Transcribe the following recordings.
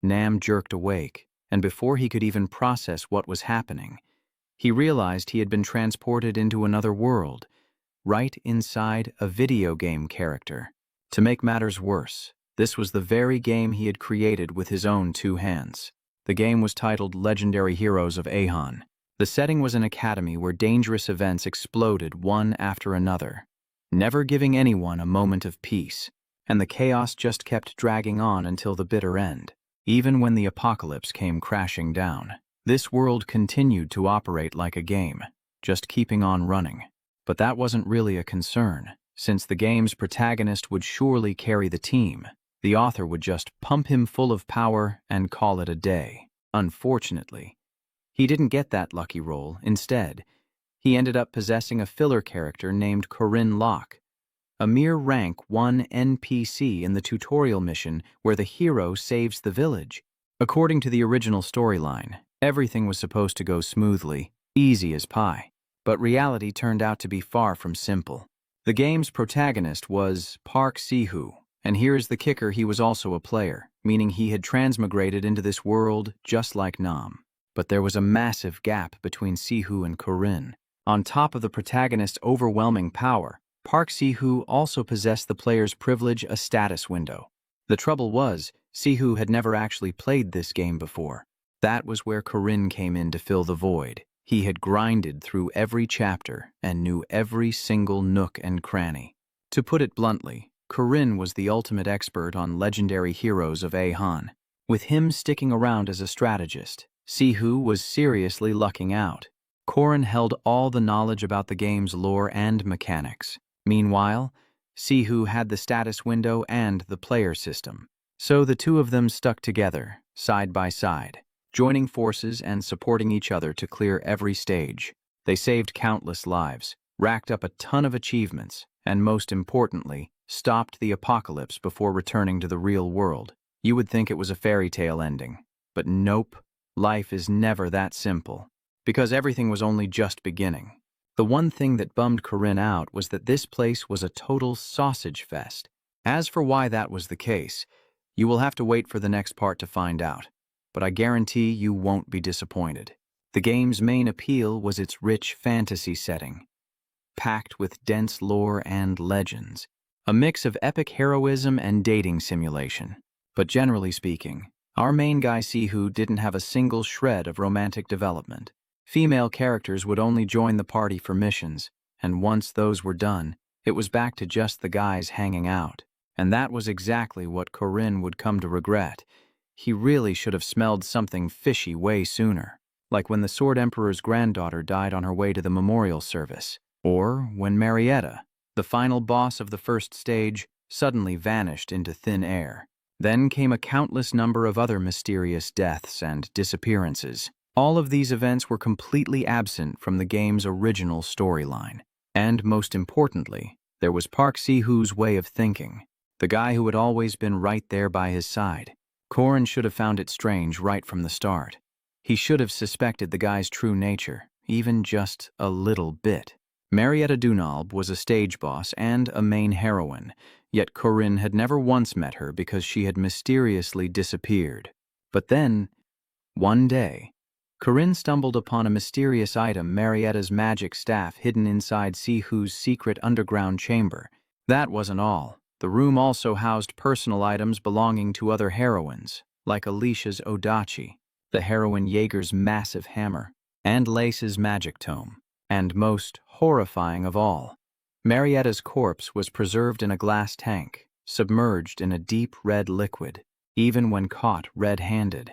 Nam jerked awake, and before he could even process what was happening, he realized he had been transported into another world, right inside a video game character. To make matters worse, this was the very game he had created with his own 2 hands. The game was titled Legendary Heroes of Ahon. The setting was an academy where dangerous events exploded one after another, never giving anyone a moment of peace, and the chaos just kept dragging on until the bitter end. Even when the apocalypse came crashing down, this world continued to operate like a game, just keeping on running. But that wasn't really a concern, since the game's protagonist would surely carry the team. The author would just pump him full of power and call it a day. Unfortunately, he didn't get that lucky roll. Instead, he ended up possessing a filler character named Corinne Locke, a mere rank 1 NPC in the tutorial mission where the hero saves the village. According to the original storyline, everything was supposed to go smoothly, easy as pie. But reality turned out to be far from simple. The game's protagonist was Park Seahoo, and here's the kicker: he was also a player, meaning he had transmigrated into this world just like Nam. But there was a massive gap between Seahoo and Corinne. On top of the protagonist's overwhelming power, Park Seahoo also possessed the player's privilege, a status window. The trouble was, Seahoo had never actually played this game before. That was where Corinne came in to fill the void. He had grinded through every chapter and knew every single nook and cranny. To put it bluntly, Corinne was the ultimate expert on legendary heroes of Ahon. With him sticking around as a strategist, Seahoo was seriously lucking out. Corinne held all the knowledge about the game's lore and mechanics. Meanwhile, Seahoo had the status window and the player system. So the two of them stuck together, side by side, joining forces and supporting each other to clear every stage. They saved countless lives, racked up a ton of achievements, and most importantly, stopped the apocalypse before returning to the real world. You would think it was a fairy tale ending, but nope, life is never that simple, because everything was only just beginning. The one thing that bummed Corinne out was that this place was a total sausage fest. As for why that was the case, you will have to wait for the next part to find out, but I guarantee you won't be disappointed. The game's main appeal was its rich fantasy setting, packed with dense lore and legends, a mix of epic heroism and dating simulation. But generally speaking, our main guy Seahoo didn't have a single shred of romantic development. Female characters would only join the party for missions, and once those were done, it was back to just the guys hanging out. And that was exactly what Corinne would come to regret. He really should have smelled something fishy way sooner, like when the Sword Emperor's granddaughter died on her way to the memorial service, or when Marietta, the final boss of the first stage, suddenly vanished into thin air. Then came a countless number of other mysterious deaths and disappearances. All of these events were completely absent from the game's original storyline. And most importantly, there was Park Seahoo's way of thinking, the guy who had always been right there by his side. Corinne should have found it strange right from the start. He should have suspected the guy's true nature, even just a little bit. Marietta Dunalb was a stage boss and a main heroine, yet Corinne had never once met her because she had mysteriously disappeared. But then, one day, Corinne stumbled upon a mysterious item, Marietta's magic staff hidden inside Seahoo's secret underground chamber. That wasn't all. The room also housed personal items belonging to other heroines, like Alicia's Odachi, the heroine Jaeger's massive hammer, and Lace's magic tome. And most horrifying of all, Marietta's corpse was preserved in a glass tank, submerged in a deep red liquid, even when caught red-handed.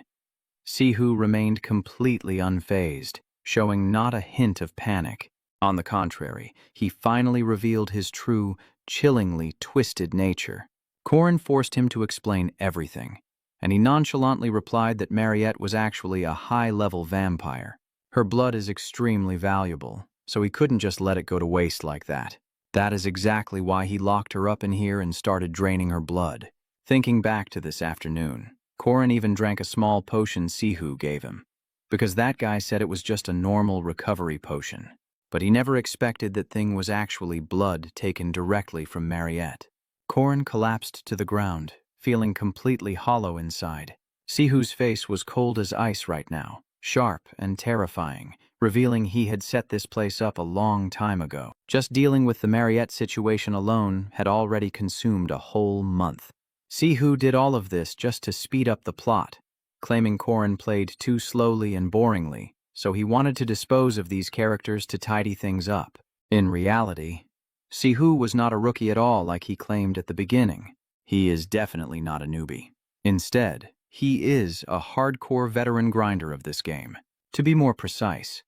Seahoo remained completely unfazed, showing not a hint of panic. On the contrary, he finally revealed his true, chillingly twisted nature. Corinne forced him to explain everything, and he nonchalantly replied that Mariette was actually a high-level vampire. Her blood is extremely valuable, so he couldn't just let it go to waste like that. That is exactly why he locked her up in here and started draining her blood. Thinking back to this afternoon, Corinne even drank a small potion Seahoo gave him, because that guy said it was just a normal recovery potion. But he never expected that thing was actually blood taken directly from Mariette. Corinne collapsed to the ground, feeling completely hollow inside. Seahoo's face was cold as ice right now, sharp and terrifying, revealing he had set this place up a long time ago. Just dealing with the Mariette situation alone had already consumed a whole month. Seahoo did all of this just to speed up the plot, claiming Corrin played too slowly and boringly, so he wanted to dispose of these characters to tidy things up. In reality, Seahoo was not a rookie at all like he claimed at the beginning. He is definitely not a newbie. Instead, he is a hardcore veteran grinder of this game. To be more precise,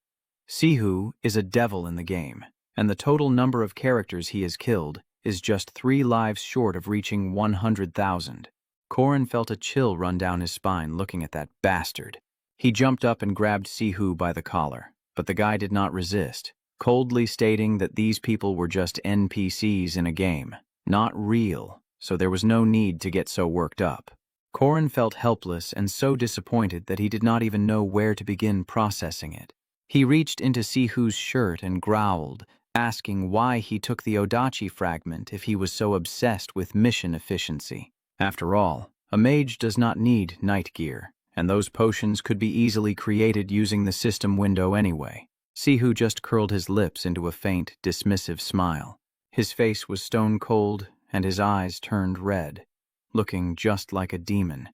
Seahoo is a devil in the game, and the total number of characters he has killed is just 3 lives short of reaching 100,000. Corrin felt a chill run down his spine looking at that bastard. He jumped up and grabbed Seahoo by the collar, but the guy did not resist, coldly stating that these people were just NPCs in a game, not real, so there was no need to get so worked up. Corrin felt helpless and so disappointed that he did not even know where to begin processing it. He reached into Seahoo's shirt and growled, asking why he took the Odachi fragment if he was so obsessed with mission efficiency. After all, a mage does not need night gear, and those potions could be easily created using the system window anyway. Seahoo just curled his lips into a faint, dismissive smile. His face was stone cold, and his eyes turned red, looking just like a demon.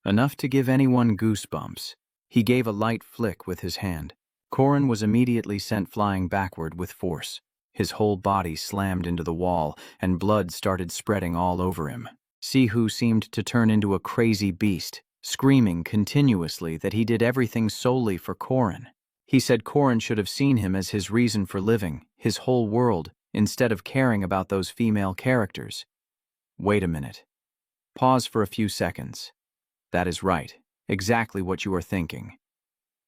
Enough to give anyone goosebumps. He gave a light flick with his hand. Corrin was immediately sent flying backward with force. His whole body slammed into the wall, and blood started spreading all over him. Seahoo seemed to turn into a crazy beast, screaming continuously that he did everything solely for Corrin. He said Corrin should have seen him as his reason for living, his whole world, instead of caring about those female characters. Wait a minute. Pause for a few seconds. That is right, exactly what you are thinking.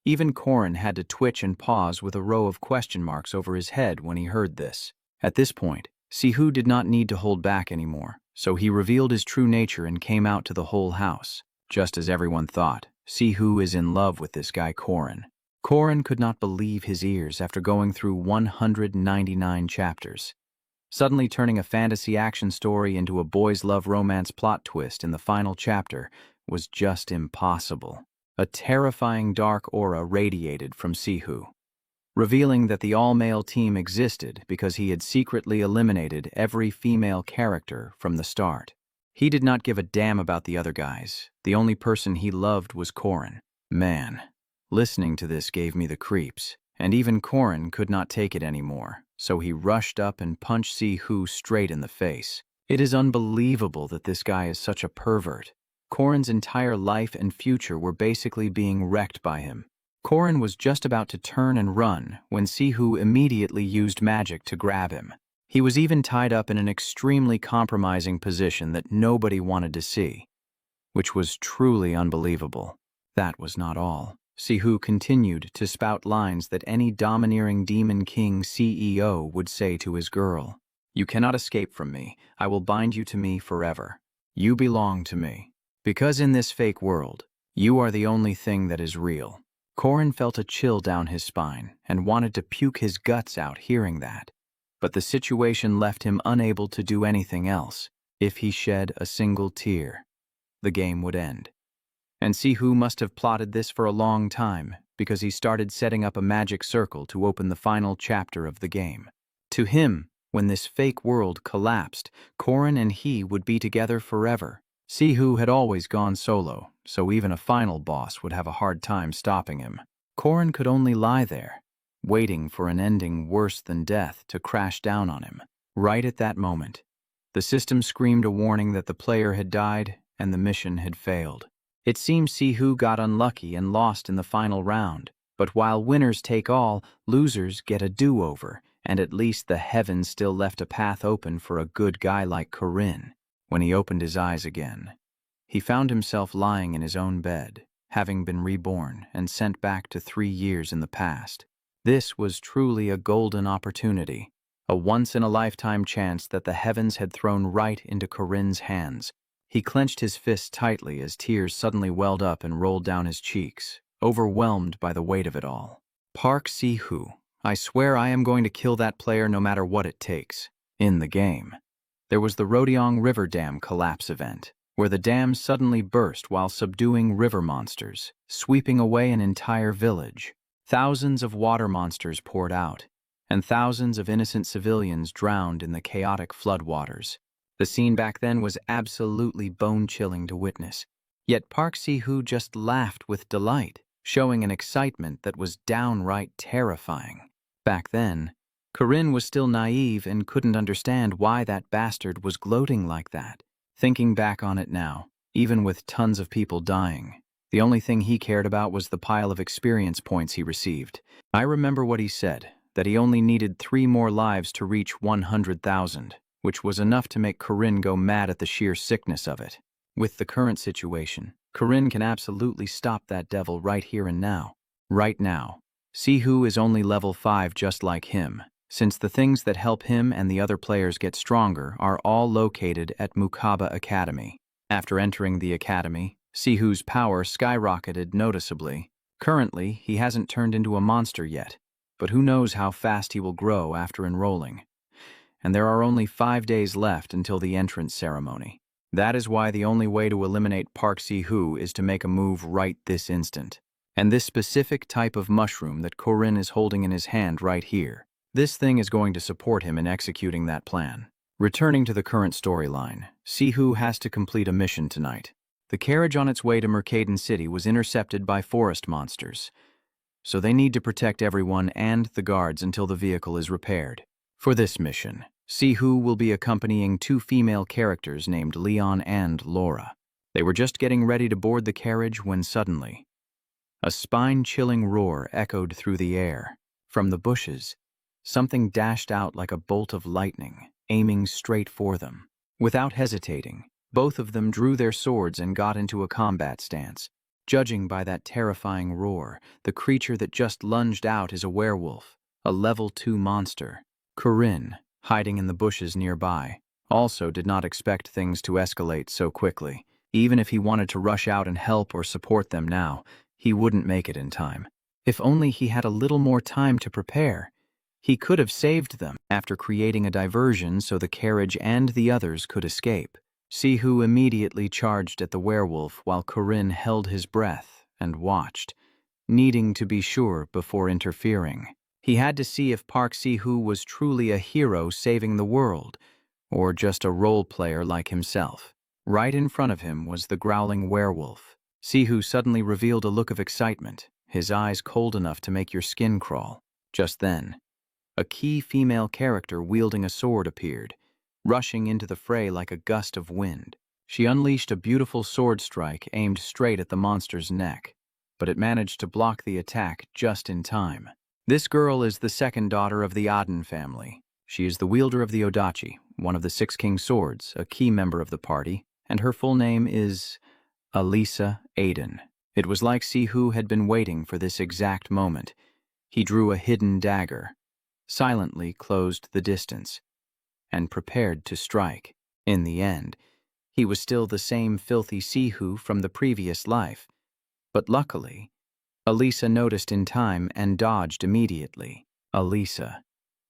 Even Corrin had to twitch and pause with a row of question marks over his head when he heard this. At this point, Seahoo did not need to hold back anymore, so he revealed his true nature and came out to the whole house. Just as everyone thought, Seahoo is in love with this guy Corrin. Corrin could not believe his ears after going through 199 chapters. Suddenly turning a fantasy action story into a boys' love romance plot twist in the final chapter was just impossible. A terrifying dark aura radiated from Seahoo, revealing that the all-male team existed because he had secretly eliminated every female character from the start. He did not give a damn about the other guys. The only person he loved was Corrin. Man, listening to this gave me the creeps, and even Corrin could not take it anymore, so he rushed up and punched Seahoo straight in the face. It is unbelievable that this guy is such a pervert. Corrin's entire life and future were basically being wrecked by him. Corrin was just about to turn and run when Seahoo immediately used magic to grab him. He was even tied up in an extremely compromising position that nobody wanted to see, which was truly unbelievable. That was not all. Seahoo continued to spout lines that any domineering Demon King CEO would say to his girl. "You cannot escape from me. I will bind you to me forever. You belong to me. Because in this fake world, you are the only thing that is real." Corrin felt a chill down his spine and wanted to puke his guts out hearing that. But the situation left him unable to do anything else. If he shed a single tear, the game would end. And Seahoo must have plotted this for a long time, because he started setting up a magic circle to open the final chapter of the game. To him, when this fake world collapsed, Corrin and he would be together forever. Seahoo had always gone solo, so even a final boss would have a hard time stopping him. Corrin could only lie there, waiting for an ending worse than death to crash down on him. Right at that moment, the system screamed a warning that the player had died and the mission had failed. It seems Seahoo got unlucky and lost in the final round, but while winners take all, losers get a do-over, and at least the heavens still left a path open for a good guy like Corrin. When he opened his eyes again, he found himself lying in his own bed, having been reborn and sent back to 3 years in the past. This was truly a golden opportunity, a once-in-a-lifetime chance that the heavens had thrown right into Corrin's hands. He clenched his fists tightly as tears suddenly welled up and rolled down his cheeks, overwhelmed by the weight of it all. Park Seahoo, I swear I am going to kill that player no matter what it takes. In the game, there was the Rodeong River Dam collapse event. where the dam suddenly burst while subduing river monsters, sweeping away an entire village. Thousands of water monsters poured out, and thousands of innocent civilians drowned in the chaotic floodwaters. The scene back then was absolutely bone-chilling to witness. Yet Park Si-hoo just laughed with delight, showing an excitement that was downright terrifying. Back then, Corinne was still naive and couldn't understand why that bastard was gloating like that. Thinking back on it now, even with tons of people dying, the only thing he cared about was the pile of experience points he received. I remember what he said, that he only needed 3 more lives to reach 100,000, which was enough to make Corinne go mad at the sheer sickness of it. With the current situation, Corinne can absolutely stop that devil right here and now. Right now. Seahoo is only level 5 just like him, since the things that help him and the other players get stronger are all located at Mukaba Academy. After entering the academy, Seahoo's power skyrocketed noticeably. Currently, he hasn't turned into a monster yet, but who knows how fast he will grow after enrolling. And there are only 5 days left until the entrance ceremony. That is why the only way to eliminate Park Si-hoo is to make a move right this instant. And this specific type of mushroom that Corinne is holding in his hand right here, this thing is going to support him in executing that plan. Returning to the current storyline, Seahoo has to complete a mission tonight. The carriage on its way to Mercaden City was intercepted by forest monsters, so they need to protect everyone and the guards until the vehicle is repaired. For this mission, Seahoo will be accompanying 2 female characters named Leon and Laura. They were just getting ready to board the carriage when suddenly, a spine-chilling roar echoed through the air. From the bushes, something dashed out like a bolt of lightning, aiming straight for them. Without hesitating, both of them drew their swords and got into a combat stance. Judging by that terrifying roar, the creature that just lunged out is a werewolf, a level 2 monster. Corinne, hiding in the bushes nearby, also did not expect things to escalate so quickly. Even if he wanted to rush out and help or support them now, he wouldn't make it in time. If only he had a little more time to prepare. He could have saved them after creating a diversion so the carriage and the others could escape. Seahoo immediately charged at the werewolf while Corinne held his breath and watched, needing to be sure before interfering. He had to see if Park Si-hoo was truly a hero saving the world, or just a role player like himself. Right in front of him was the growling werewolf. Seahoo suddenly revealed a look of excitement, his eyes cold enough to make your skin crawl. Just then, a key female character wielding a sword appeared, rushing into the fray like a gust of wind. She unleashed a beautiful sword strike aimed straight at the monster's neck, but it managed to block the attack just in time. This girl is the second daughter of the Aden family. She is the wielder of the Odachi, one of the 6 King Swords, a key member of the party, and her full name is Alisa Aden. It was like Seahoo had been waiting for this exact moment. He drew a hidden dagger, silently closed the distance, and prepared to strike. In the end, he was still the same filthy Seahoo from the previous life, but luckily, Alisa noticed in time and dodged immediately. Alisa,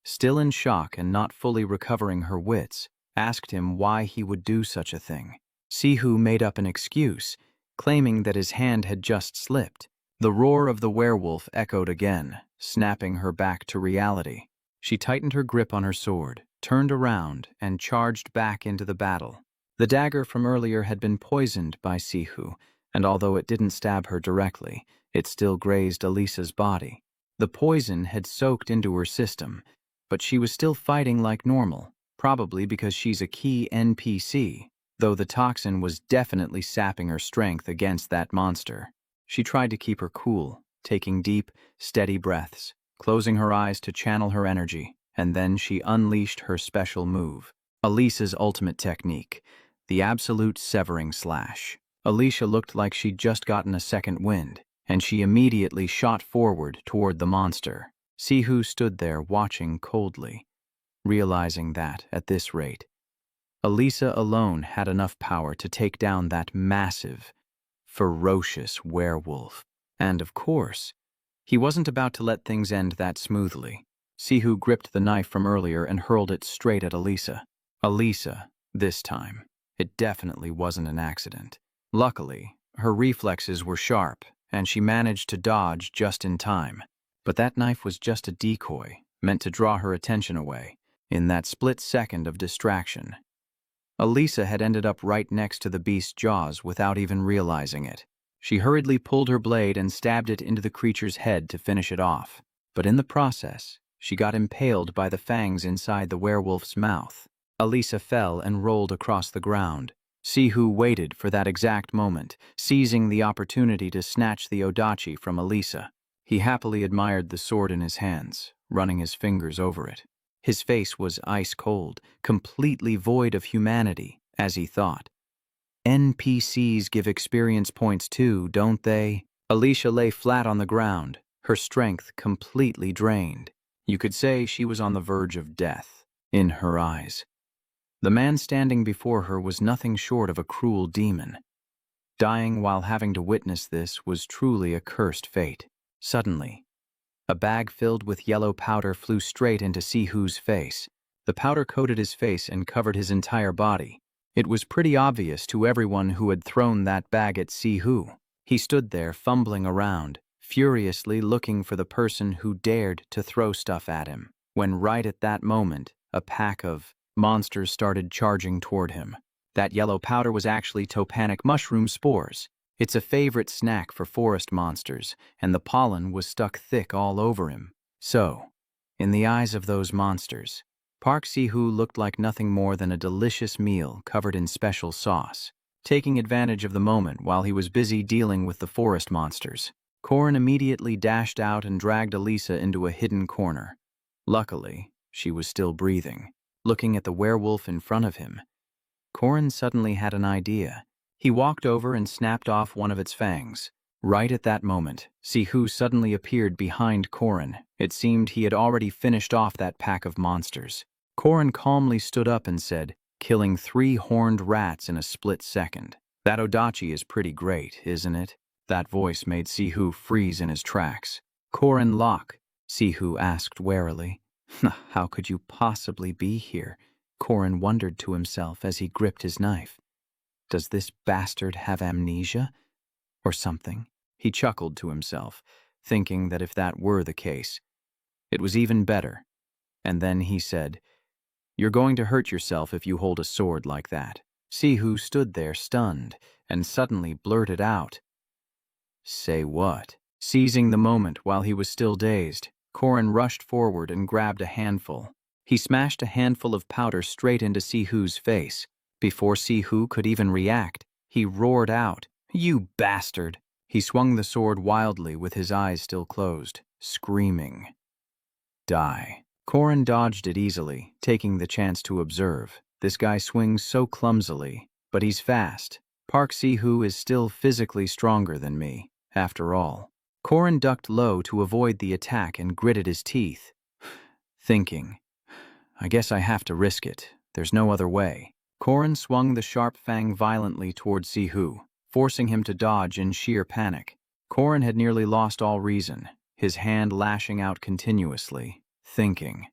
still in shock and not fully recovering her wits, asked him why he would do such a thing. Seahoo made up an excuse, claiming that his hand had just slipped. The roar of the werewolf echoed again, snapping her back to reality. She tightened her grip on her sword, turned around, and charged back into the battle. The dagger from earlier had been poisoned by Seahoo, and although it didn't stab her directly, it still grazed Alisa's body. The poison had soaked into her system, but she was still fighting like normal, probably because she's a key NPC, though the toxin was definitely sapping her strength against that monster. She tried to keep her cool, taking deep, steady breaths, closing her eyes to channel her energy, and then she unleashed her special move, Alisa's ultimate technique, the absolute severing slash. Alisa looked like she'd just gotten a second wind, and she immediately shot forward toward the monster. Seahoo stood there watching coldly, realizing that, at this rate, Alisa alone had enough power to take down that massive, ferocious werewolf. And of course, he wasn't about to let things end that smoothly. Seahoo gripped the knife from earlier and hurled it straight at Alisa. Alisa, this time, It definitely wasn't an accident. Luckily, her reflexes were sharp, and she managed to dodge just in time. But that knife was just a decoy, meant to draw her attention away. In that split second of distraction, Alisa had ended up right next to the beast's jaws without even realizing it. She hurriedly pulled her blade and stabbed it into the creature's head to finish it off. But in the process, she got impaled by the fangs inside the werewolf's mouth. Alisa fell and rolled across the ground. Seahoo waited for that exact moment, seizing the opportunity to snatch the odachi from Alisa. He happily admired the sword in his hands, running his fingers over it. His face was ice cold, completely void of humanity, as he thought. NPCs give experience points too, don't they? Alicia lay flat on the ground, her strength completely drained. You could say she was on the verge of death, in her eyes. The man standing before her was nothing short of a cruel demon. Dying while having to witness this was truly a cursed fate. Suddenly, a bag filled with yellow powder flew straight into Seahoo's face. The powder coated his face and covered his entire body. It was pretty obvious to everyone who had thrown that bag at Seahoo. He stood there fumbling around, furiously looking for the person who dared to throw stuff at him, when right at that moment, a pack of monsters started charging toward him. That yellow powder was actually topanic mushroom spores. It's a favorite snack for forest monsters, and the pollen was stuck thick all over him. So, in the eyes of those monsters, Park Seahoo looked like nothing more than a delicious meal covered in special sauce. Taking advantage of the moment while he was busy dealing with the forest monsters, Corin immediately dashed out and dragged Alisa into a hidden corner. Luckily, she was still breathing. Looking at the werewolf in front of him, Corin suddenly had an idea. He walked over and snapped off one of its fangs. Right at that moment, Seahoo suddenly appeared behind Corin. It seemed he had already finished off that pack of monsters. Corin calmly stood up and said, killing 3 horned rats in a split second. That odachi is pretty great, isn't it? That voice made Seahoo freeze in his tracks. Corin Locke, Seahoo asked warily. How could you possibly be here? Corin wondered to himself as he gripped his knife. Does this bastard have amnesia? Or something? He chuckled to himself, thinking that if that were the case, it was even better. And then he said, "You're going to hurt yourself if you hold a sword like that." Seahoo stood there stunned and suddenly blurted out, "Say what?" Seizing the moment while he was still dazed, Corin rushed forward and grabbed a handful. He smashed a handful of powder straight into Seahoo's face. Before Seahoo could even react, he roared out, "You bastard!" He swung the sword wildly with his eyes still closed, screaming, "Die." Corin dodged it easily, taking the chance to observe. This guy swings so clumsily, but he's fast. Park Seahoo is still physically stronger than me, after all. Corin ducked low to avoid the attack and gritted his teeth, thinking, I guess I have to risk it. There's no other way. Corin swung the sharp fang violently toward Seahoo, forcing him to dodge in sheer panic. Corin had nearly lost all reason, his hand lashing out continuously, thinking,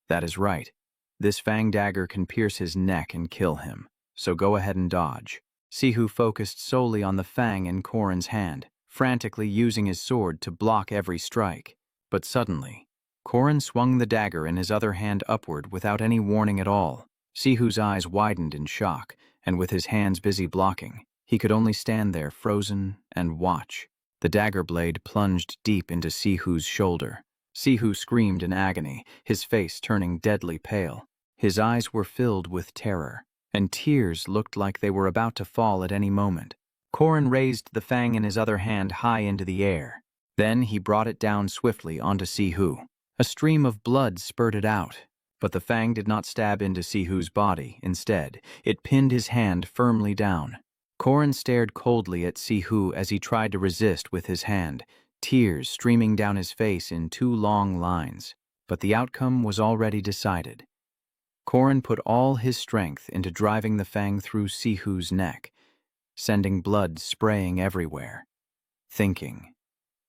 that is right. This fang dagger can pierce his neck and kill him, so go ahead and dodge. Seahoo focused solely on the fang in Corin's hand, frantically using his sword to block every strike. But suddenly, Corin swung the dagger in his other hand upward without any warning at all. Seahoo's eyes widened in shock, and with his hands busy blocking, he could only stand there frozen and watch. The dagger blade plunged deep into Seahoo's shoulder. Seahoo screamed in agony, his face turning deadly pale. His eyes were filled with terror, and tears looked like they were about to fall at any moment. Corin raised the fang in his other hand high into the air. Then he brought it down swiftly onto Seahoo. A stream of blood spurted out, but the fang did not stab into Seahoo's body. Instead, it pinned his hand firmly down. Corin stared coldly at Seahoo as he tried to resist with his hand, tears streaming down his face in 2 long lines. But the outcome was already decided. Corin put all his strength into driving the fang through Seahoo's neck, sending blood spraying everywhere. Thinking,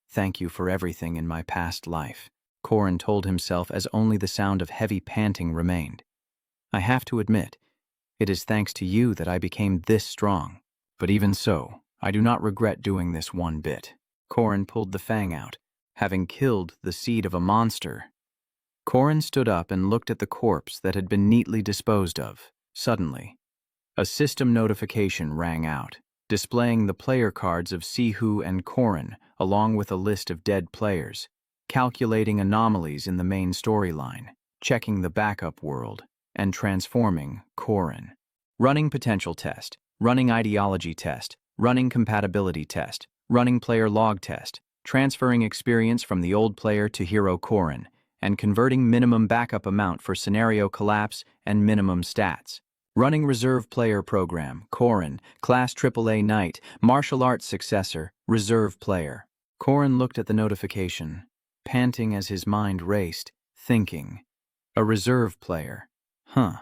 thank you for everything in my past life, Corin told himself as only the sound of heavy panting remained. I have to admit, It is thanks to you that I became this strong. But even so, I do not regret doing this one bit. Korin pulled the fang out, having killed the seed of a monster. Korin stood up and looked at the corpse that had been neatly disposed of. Suddenly, a system notification rang out, displaying the player cards of Seahoo and Korin, along with a list of dead players, calculating anomalies in the main storyline, checking the backup world, and transforming Korin. Running potential test, running ideology test, running compatibility test, running player log test, transferring experience from the old player to hero Korin, and converting minimum backup amount for scenario collapse and minimum stats. Running reserve player program, Korin, class AAA knight, martial arts successor, reserve player. Korin looked at the notification, panting as his mind raced, thinking, a reserve player. Huh.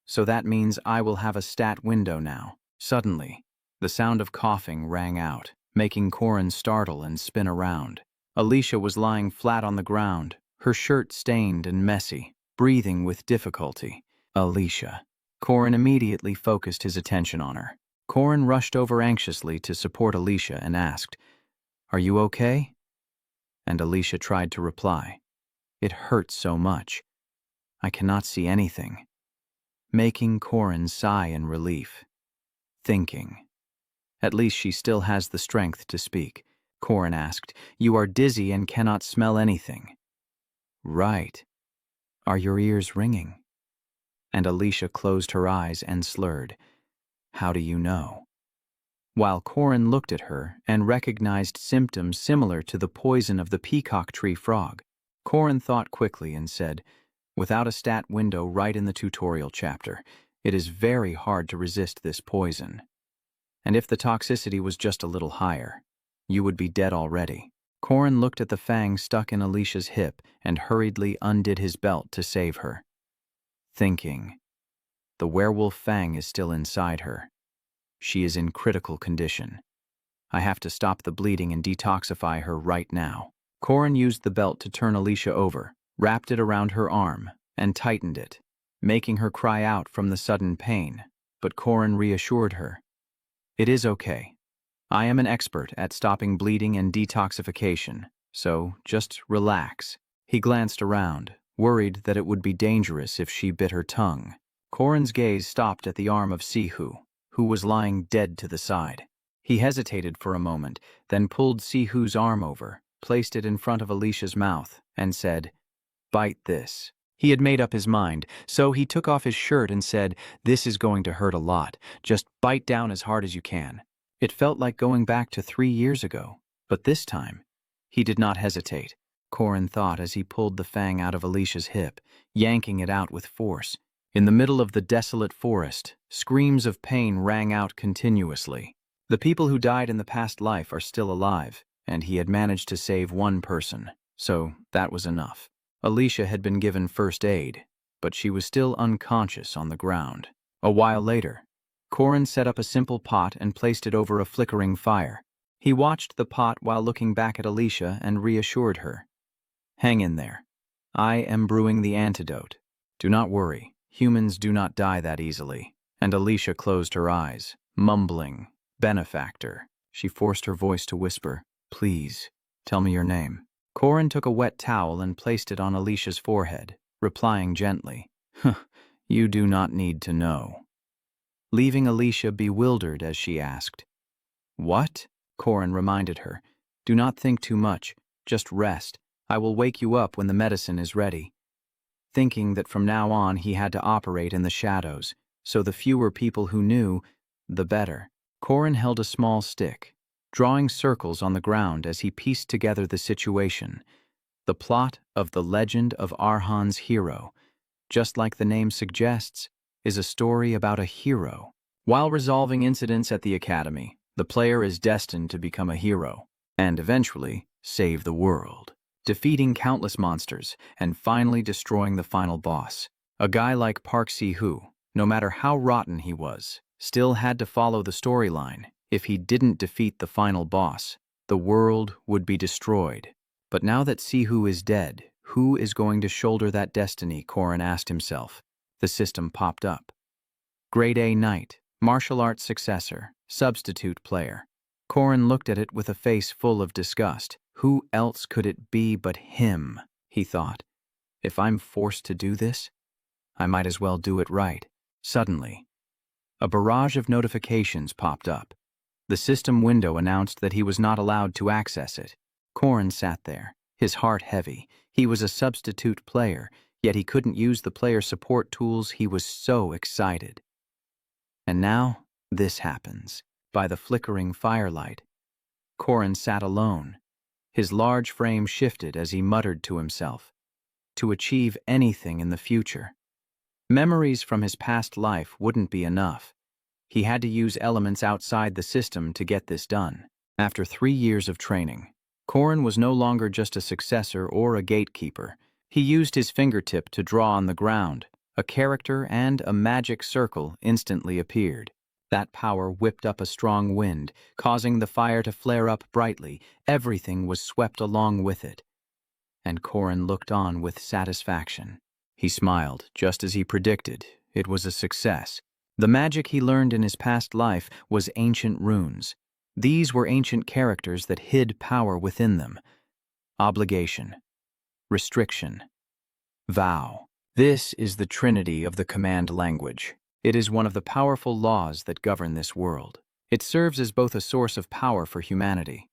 So that means I will have a stat window now. Suddenly, the sound of coughing rang out, making Korin startle and spin around. Alisa was lying flat on the ground, her shirt stained and messy, breathing with difficulty. Alisa. Korin immediately focused his attention on her. Korin rushed over anxiously to support Alisa and asked, "Are you okay?" And Alisa tried to reply, "It hurts so much. I cannot see anything," making Korin sigh in relief. Thinking, at least she still has the strength to speak. Korin asked, "You are dizzy and cannot smell anything." "Right. Are your ears ringing?" And Alisa closed her eyes and slurred, "How do you know?" While Korin looked at her and recognized symptoms similar to the poison of the peacock tree frog, Korin thought quickly and said, "Without a stat window right in the tutorial chapter, it is very hard to resist this poison. And if the toxicity was just a little higher, you would be dead already." Korin looked at the fang stuck in Alicia's hip and hurriedly undid his belt to save her. Thinking, the werewolf fang is still inside her. She is in critical condition. I have to stop the bleeding and detoxify her right now. Korin used the belt to turn Alisa over, wrapped it around her arm, and tightened it, making her cry out from the sudden pain, but Korin reassured her. "It is okay. I am an expert at stopping bleeding and detoxification, so just relax." He glanced around, worried that it would be dangerous if she bit her tongue. Korin's gaze stopped at the arm of Seahoo, who was lying dead to the side. He hesitated for a moment, then pulled Seahoo's arm over, placed it in front of Alicia's mouth, and said, "Bite this." He had made up his mind, so he took off his shirt and said, "This is going to hurt a lot. Just bite down as hard as you can." It felt like going back to 3 years ago, but this time, he did not hesitate. Korin thought as he pulled the fang out of Alicia's hip, yanking it out with force. In the middle of the desolate forest, screams of pain rang out continuously. The people who died in the past life are still alive, and he had managed to save one person, so that was enough. Alisa had been given first aid, but she was still unconscious on the ground. A while later, Korin set up a simple pot and placed it over a flickering fire. He watched the pot while looking back at Alisa and reassured her. "Hang in there. I am brewing the antidote. Do not worry, humans do not die that easily." And Alisa closed her eyes, mumbling, "Benefactor." She forced her voice to whisper, "Please, tell me your name." Korin took a wet towel and placed it on Alicia's forehead, replying gently, "You do not need to know." Leaving Alisa bewildered as she asked, "What?" Korin reminded her, "Do not think too much, just rest. I will wake you up when the medicine is ready." Thinking that from now on he had to operate in the shadows, so the fewer people who knew, the better. Korin held a small stick, drawing circles on the ground as he pieced together the situation. The plot of The Legend of Arhan's Hero, just like the name suggests, is a story about a hero. While resolving incidents at the academy, the player is destined to become a hero, and eventually save the world, defeating countless monsters and finally destroying the final boss. A guy like Park Seahoo, no matter how rotten he was, still had to follow the storyline. If he didn't defeat the final boss, the world would be destroyed. But now that Seahoo is dead, who is going to shoulder that destiny, Korin asked himself. The system popped up. Grade A Knight, martial arts successor, substitute player. Corin looked at it with a face full of disgust. Who else could it be but him, he thought. If I'm forced to do this, I might as well do it right. Suddenly, a barrage of notifications popped up. The system window announced that he was not allowed to access it. Corin sat there, his heart heavy. He was a substitute player, yet he couldn't use the player support tools. He was so excited. And now, this happens. By the flickering firelight, Corin sat alone. His large frame shifted as he muttered to himself. To achieve anything in the future. Memories from his past life wouldn't be enough. He had to use elements outside the system to get this done. After 3 years of training, Corin was no longer just a successor or a gatekeeper. He used his fingertip to draw on the ground. A character and a magic circle instantly appeared. That power whipped up a strong wind, causing the fire to flare up brightly. Everything was swept along with it. And Corin looked on with satisfaction. He smiled, just as he predicted. It was a success. The magic he learned in his past life was ancient runes. These were ancient characters that hid power within them. Obligation, restriction, vow. This is the trinity of the command language. It is one of the powerful laws that govern this world. It serves as both a source of power for humanity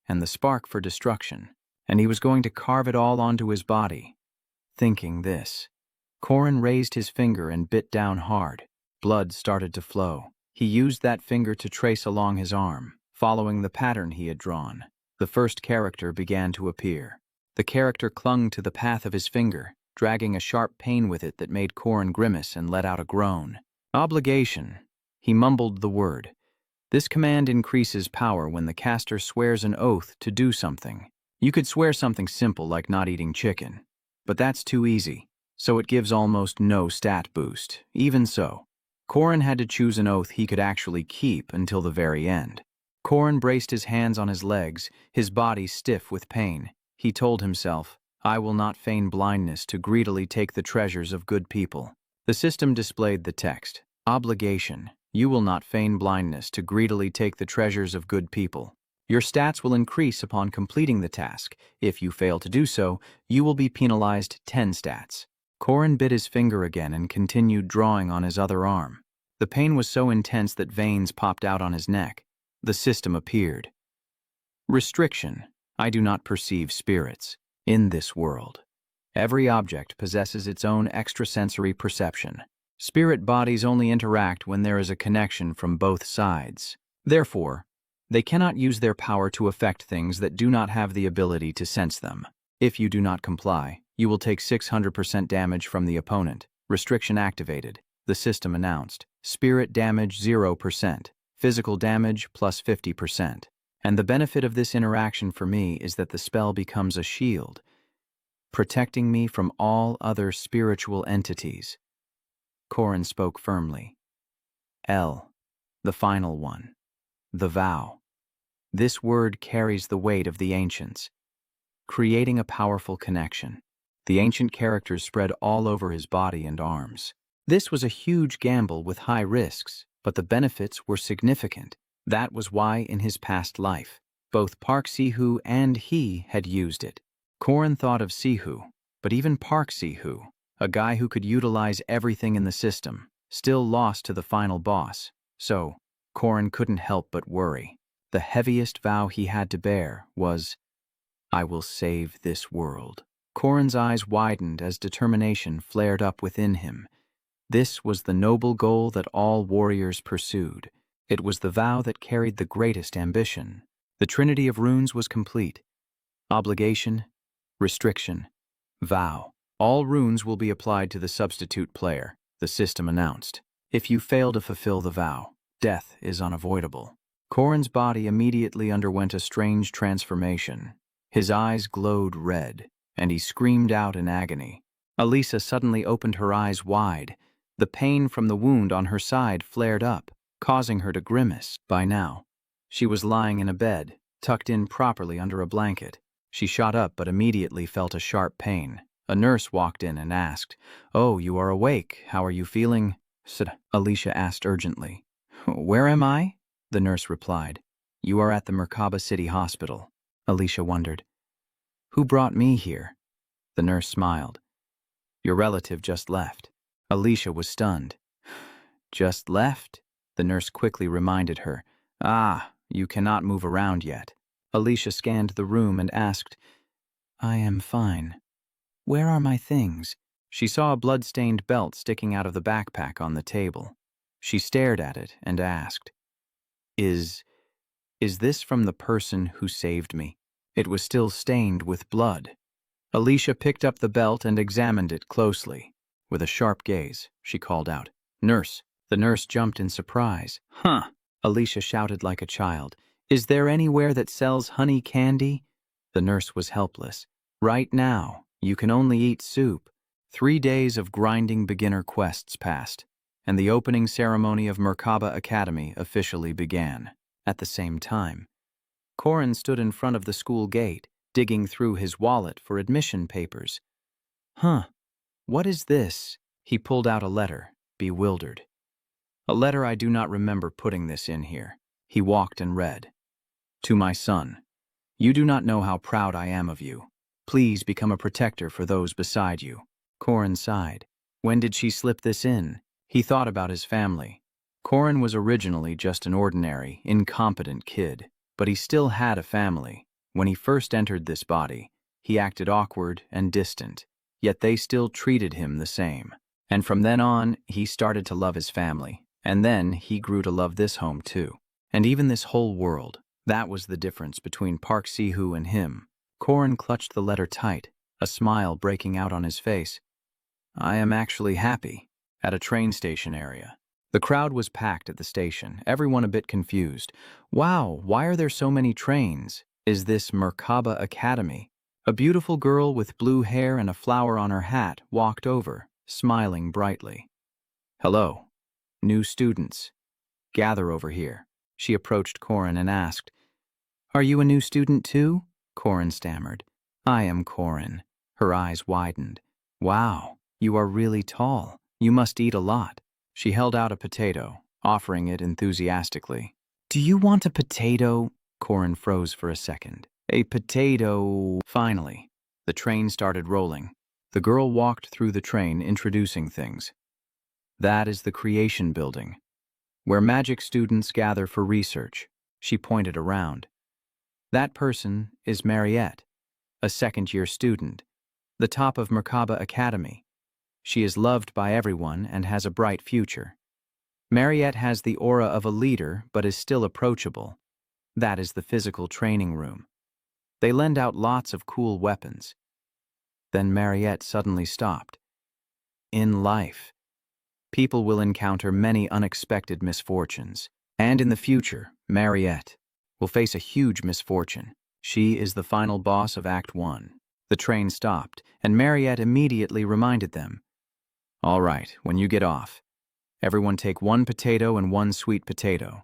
and the spark for destruction, and he was going to carve it all onto his body. Thinking this, Corin raised his finger and bit down hard. Blood started to flow. He used that finger to trace along his arm, following the pattern he had drawn. The first character began to appear. The character clung to the path of his finger, dragging a sharp pain with it that made Corin grimace and let out a groan. Obligation. He mumbled the word. This command increases power when the caster swears an oath to do something. You could swear something simple like not eating chicken, but that's too easy, so it gives almost no stat boost. Even so, Corin had to choose an oath he could actually keep until the very end. Corin braced his hands on his legs, his body stiff with pain. He told himself, I will not feign blindness to greedily take the treasures of good people. The system displayed the text, Obligation. You will not feign blindness to greedily take the treasures of good people. Your stats will increase upon completing the task. If you fail to do so, you will be penalized 10 stats. Corin bit his finger again and continued drawing on his other arm. The pain was so intense that veins popped out on his neck. The system appeared. Restriction. I do not perceive spirits in this world. Every object possesses its own extrasensory perception. Spirit bodies only interact when there is a connection from both sides. Therefore, they cannot use their power to affect things that do not have the ability to sense them. If you do not comply, you will take 600% damage from the opponent. Restriction activated. The system announced. Spirit damage 0%. Physical damage plus 50%. And the benefit of this interaction for me is that the spell becomes a shield, protecting me from all other spiritual entities. Corin spoke firmly. L, the final one. The vow. This word carries the weight of the ancients, creating a powerful connection. The ancient characters spread all over his body and arms. This was a huge gamble with high risks, but the benefits were significant. That was why in his past life, both Park Seahoo and he had used it. Corin thought of Seahoo, but even Park Seahoo, a guy who could utilize everything in the system, still lost to the final boss. So, Corin couldn't help but worry. The heaviest vow he had to bear was, I will save this world. Corin's eyes widened as determination flared up within him. This was the noble goal that all warriors pursued. It was the vow that carried the greatest ambition. The trinity of runes was complete. Obligation, restriction, vow. All runes will be applied to the substitute player, the system announced. If you fail to fulfill the vow, death is unavoidable. Corin's body immediately underwent a strange transformation. His eyes glowed red, and he screamed out in agony. Alisa suddenly opened her eyes wide. The pain from the wound on her side flared up, causing her to grimace. By now, she was lying in a bed, tucked in properly under a blanket. She shot up but immediately felt a sharp pain. A nurse walked in and asked, Oh, you are awake. How are you feeling? Alicia asked urgently. Where am I? The nurse replied. You are at the Merkaba City Hospital. Alicia wondered. Who brought me here? The nurse smiled. Your relative just left. Alicia was stunned. Just left? The nurse quickly reminded her. Ah, you cannot move around yet. Alicia scanned the room and asked, I am fine. Where are my things? She saw a blood-stained belt sticking out of the backpack on the table. She stared at it and asked, Is this from the person who saved me? It was still stained with blood. Alicia picked up the belt and examined it closely. With a sharp gaze, she called out, Nurse! The nurse jumped in surprise. Huh! Alicia shouted like a child. Is there anywhere that sells honey candy? The nurse was helpless. Right now, you can only eat soup. 3 days of grinding beginner quests passed, and the opening ceremony of Merkaba Academy officially began. At the same time, Corin stood in front of the school gate, digging through his wallet for admission papers. Huh, what is this? He pulled out a letter, bewildered. A letter I do not remember putting this in here. He walked and read. To my son, you do not know how proud I am of you. Please become a protector for those beside you. Corin sighed. When did she slip this in? He thought about his family. Corin was originally just an ordinary, incompetent kid, but he still had a family. When he first entered this body, he acted awkward and distant, yet they still treated him the same. And from then on, he started to love his family, and then he grew to love this home too. And even this whole world. That was the difference between Park Seahoo and him. Corin clutched the letter tight, a smile breaking out on his face. I am actually happy. At a train station area. The crowd was packed at the station, everyone a bit confused. Wow, why are there so many trains? Is this Merkaba Academy? A beautiful girl with blue hair and a flower on her hat walked over, smiling brightly. Hello, new students. Gather over here. She approached Corin and asked, Are you a new student too? Corin stammered. I am Corin. Her eyes widened. Wow, you are really tall. You must eat a lot. She held out a potato, offering it enthusiastically. Do you want a potato? Corin froze for a second. A potato. Finally, the train started rolling. The girl walked through the train, introducing things. That is the Creation Building, where magic students gather for research. She pointed around. That person is Mariette, a second-year student, the top of Merkaba Academy. She is loved by everyone and has a bright future. Mariette has the aura of a leader but is still approachable. That is the physical training room. They lend out lots of cool weapons. Then Mariette suddenly stopped. In life, people will encounter many unexpected misfortunes. And in the future, Mariette will face a huge misfortune. She is the final boss of Act 1. The train stopped, and Mariette immediately reminded them. All right, when you get off, everyone take 1 potato and 1 sweet potato.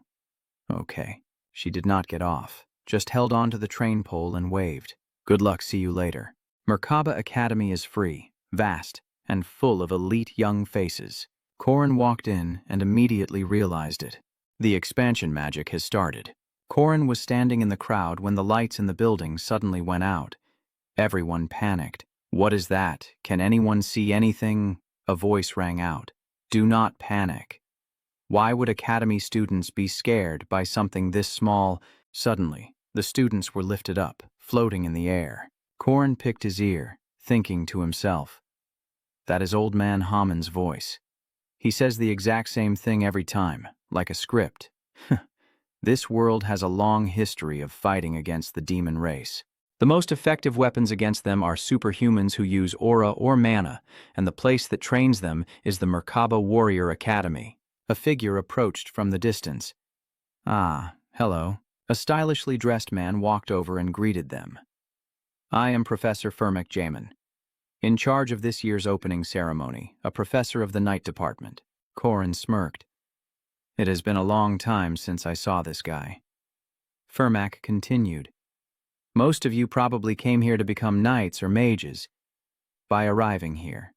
Okay. She did not get off, just held on to the train pole and waved. Good luck, see you later. Merkaba Academy is free, vast, and full of elite young faces. Corin walked in and immediately realized it. The expansion magic has started. Corin was standing in the crowd when the lights in the building suddenly went out. Everyone panicked. What is that? Can anyone see anything? A voice rang out. Do not panic. Why would Academy students be scared by something this small? Suddenly, the students were lifted up, floating in the air. Corin picked his ear, thinking to himself. That is Old Man Hamon's voice. He says the exact same thing every time, like a script. This world has a long history of fighting against the demon race. The most effective weapons against them are superhumans who use aura or mana, and the place that trains them is the Merkaba Warrior Academy. A figure approached from the distance. Ah, hello. A stylishly dressed man walked over and greeted them. I am Professor Firmak Jamin, in charge of this year's opening ceremony, a professor of the night department. Corin smirked. It has been a long time since I saw this guy. Firmak continued. Most of you probably came here to become knights or mages. By arriving here,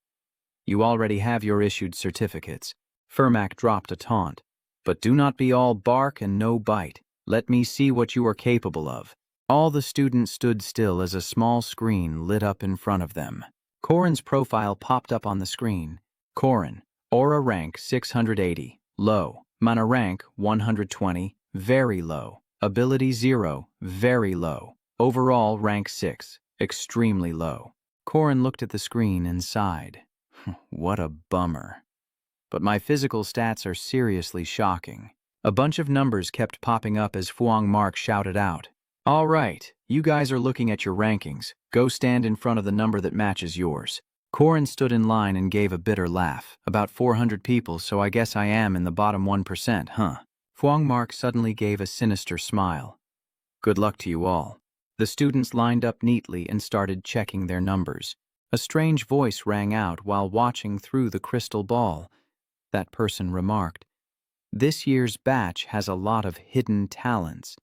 you already have your issued certificates. Furmak dropped a taunt. But do not be all bark and no bite. Let me see what you are capable of. All the students stood still as a small screen lit up in front of them. Korin's profile popped up on the screen. Korin, Aura rank 680, low. Mana rank 120, very low. Ability 0, very low. Overall rank 6, extremely low. Korin looked at the screen and sighed. What a bummer. But my physical stats are seriously shocking. A bunch of numbers kept popping up as Fuang Mark shouted out. All right, you guys are looking at your rankings. Go stand in front of the number that matches yours. Korin stood in line and gave a bitter laugh. About 400 people, so I guess I am in the bottom 1%, huh? Fuang Mark suddenly gave a sinister smile. Good luck to you all. The students lined up neatly and started checking their numbers. A strange voice rang out while watching through the crystal ball. That person remarked, "This year's batch has a lot of hidden talents."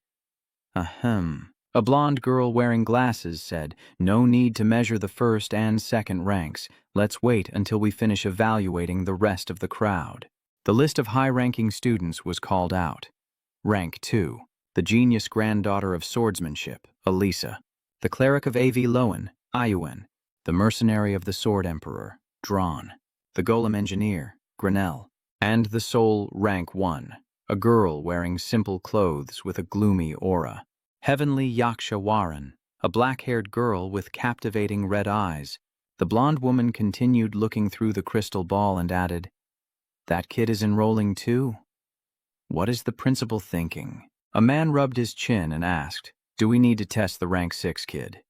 Ahem. A blonde girl wearing glasses said, "No need to measure the first and second ranks. Let's wait until we finish evaluating the rest of the crowd." The list of high-ranking students was called out. Rank 2, the genius granddaughter of swordsmanship, Alisa. The cleric of AV Lowen, Ayuen. The mercenary of the sword emperor, Dron. The golem engineer, Grenell. And the soul, rank 1, a girl wearing simple clothes with a gloomy aura. Heavenly Yaksha Waran, a black-haired girl with captivating red eyes. The blonde woman continued looking through the crystal ball and added, "That kid is enrolling too? What is the principal thinking?" A man rubbed his chin and asked, "Do we need to test the rank 6 kid?"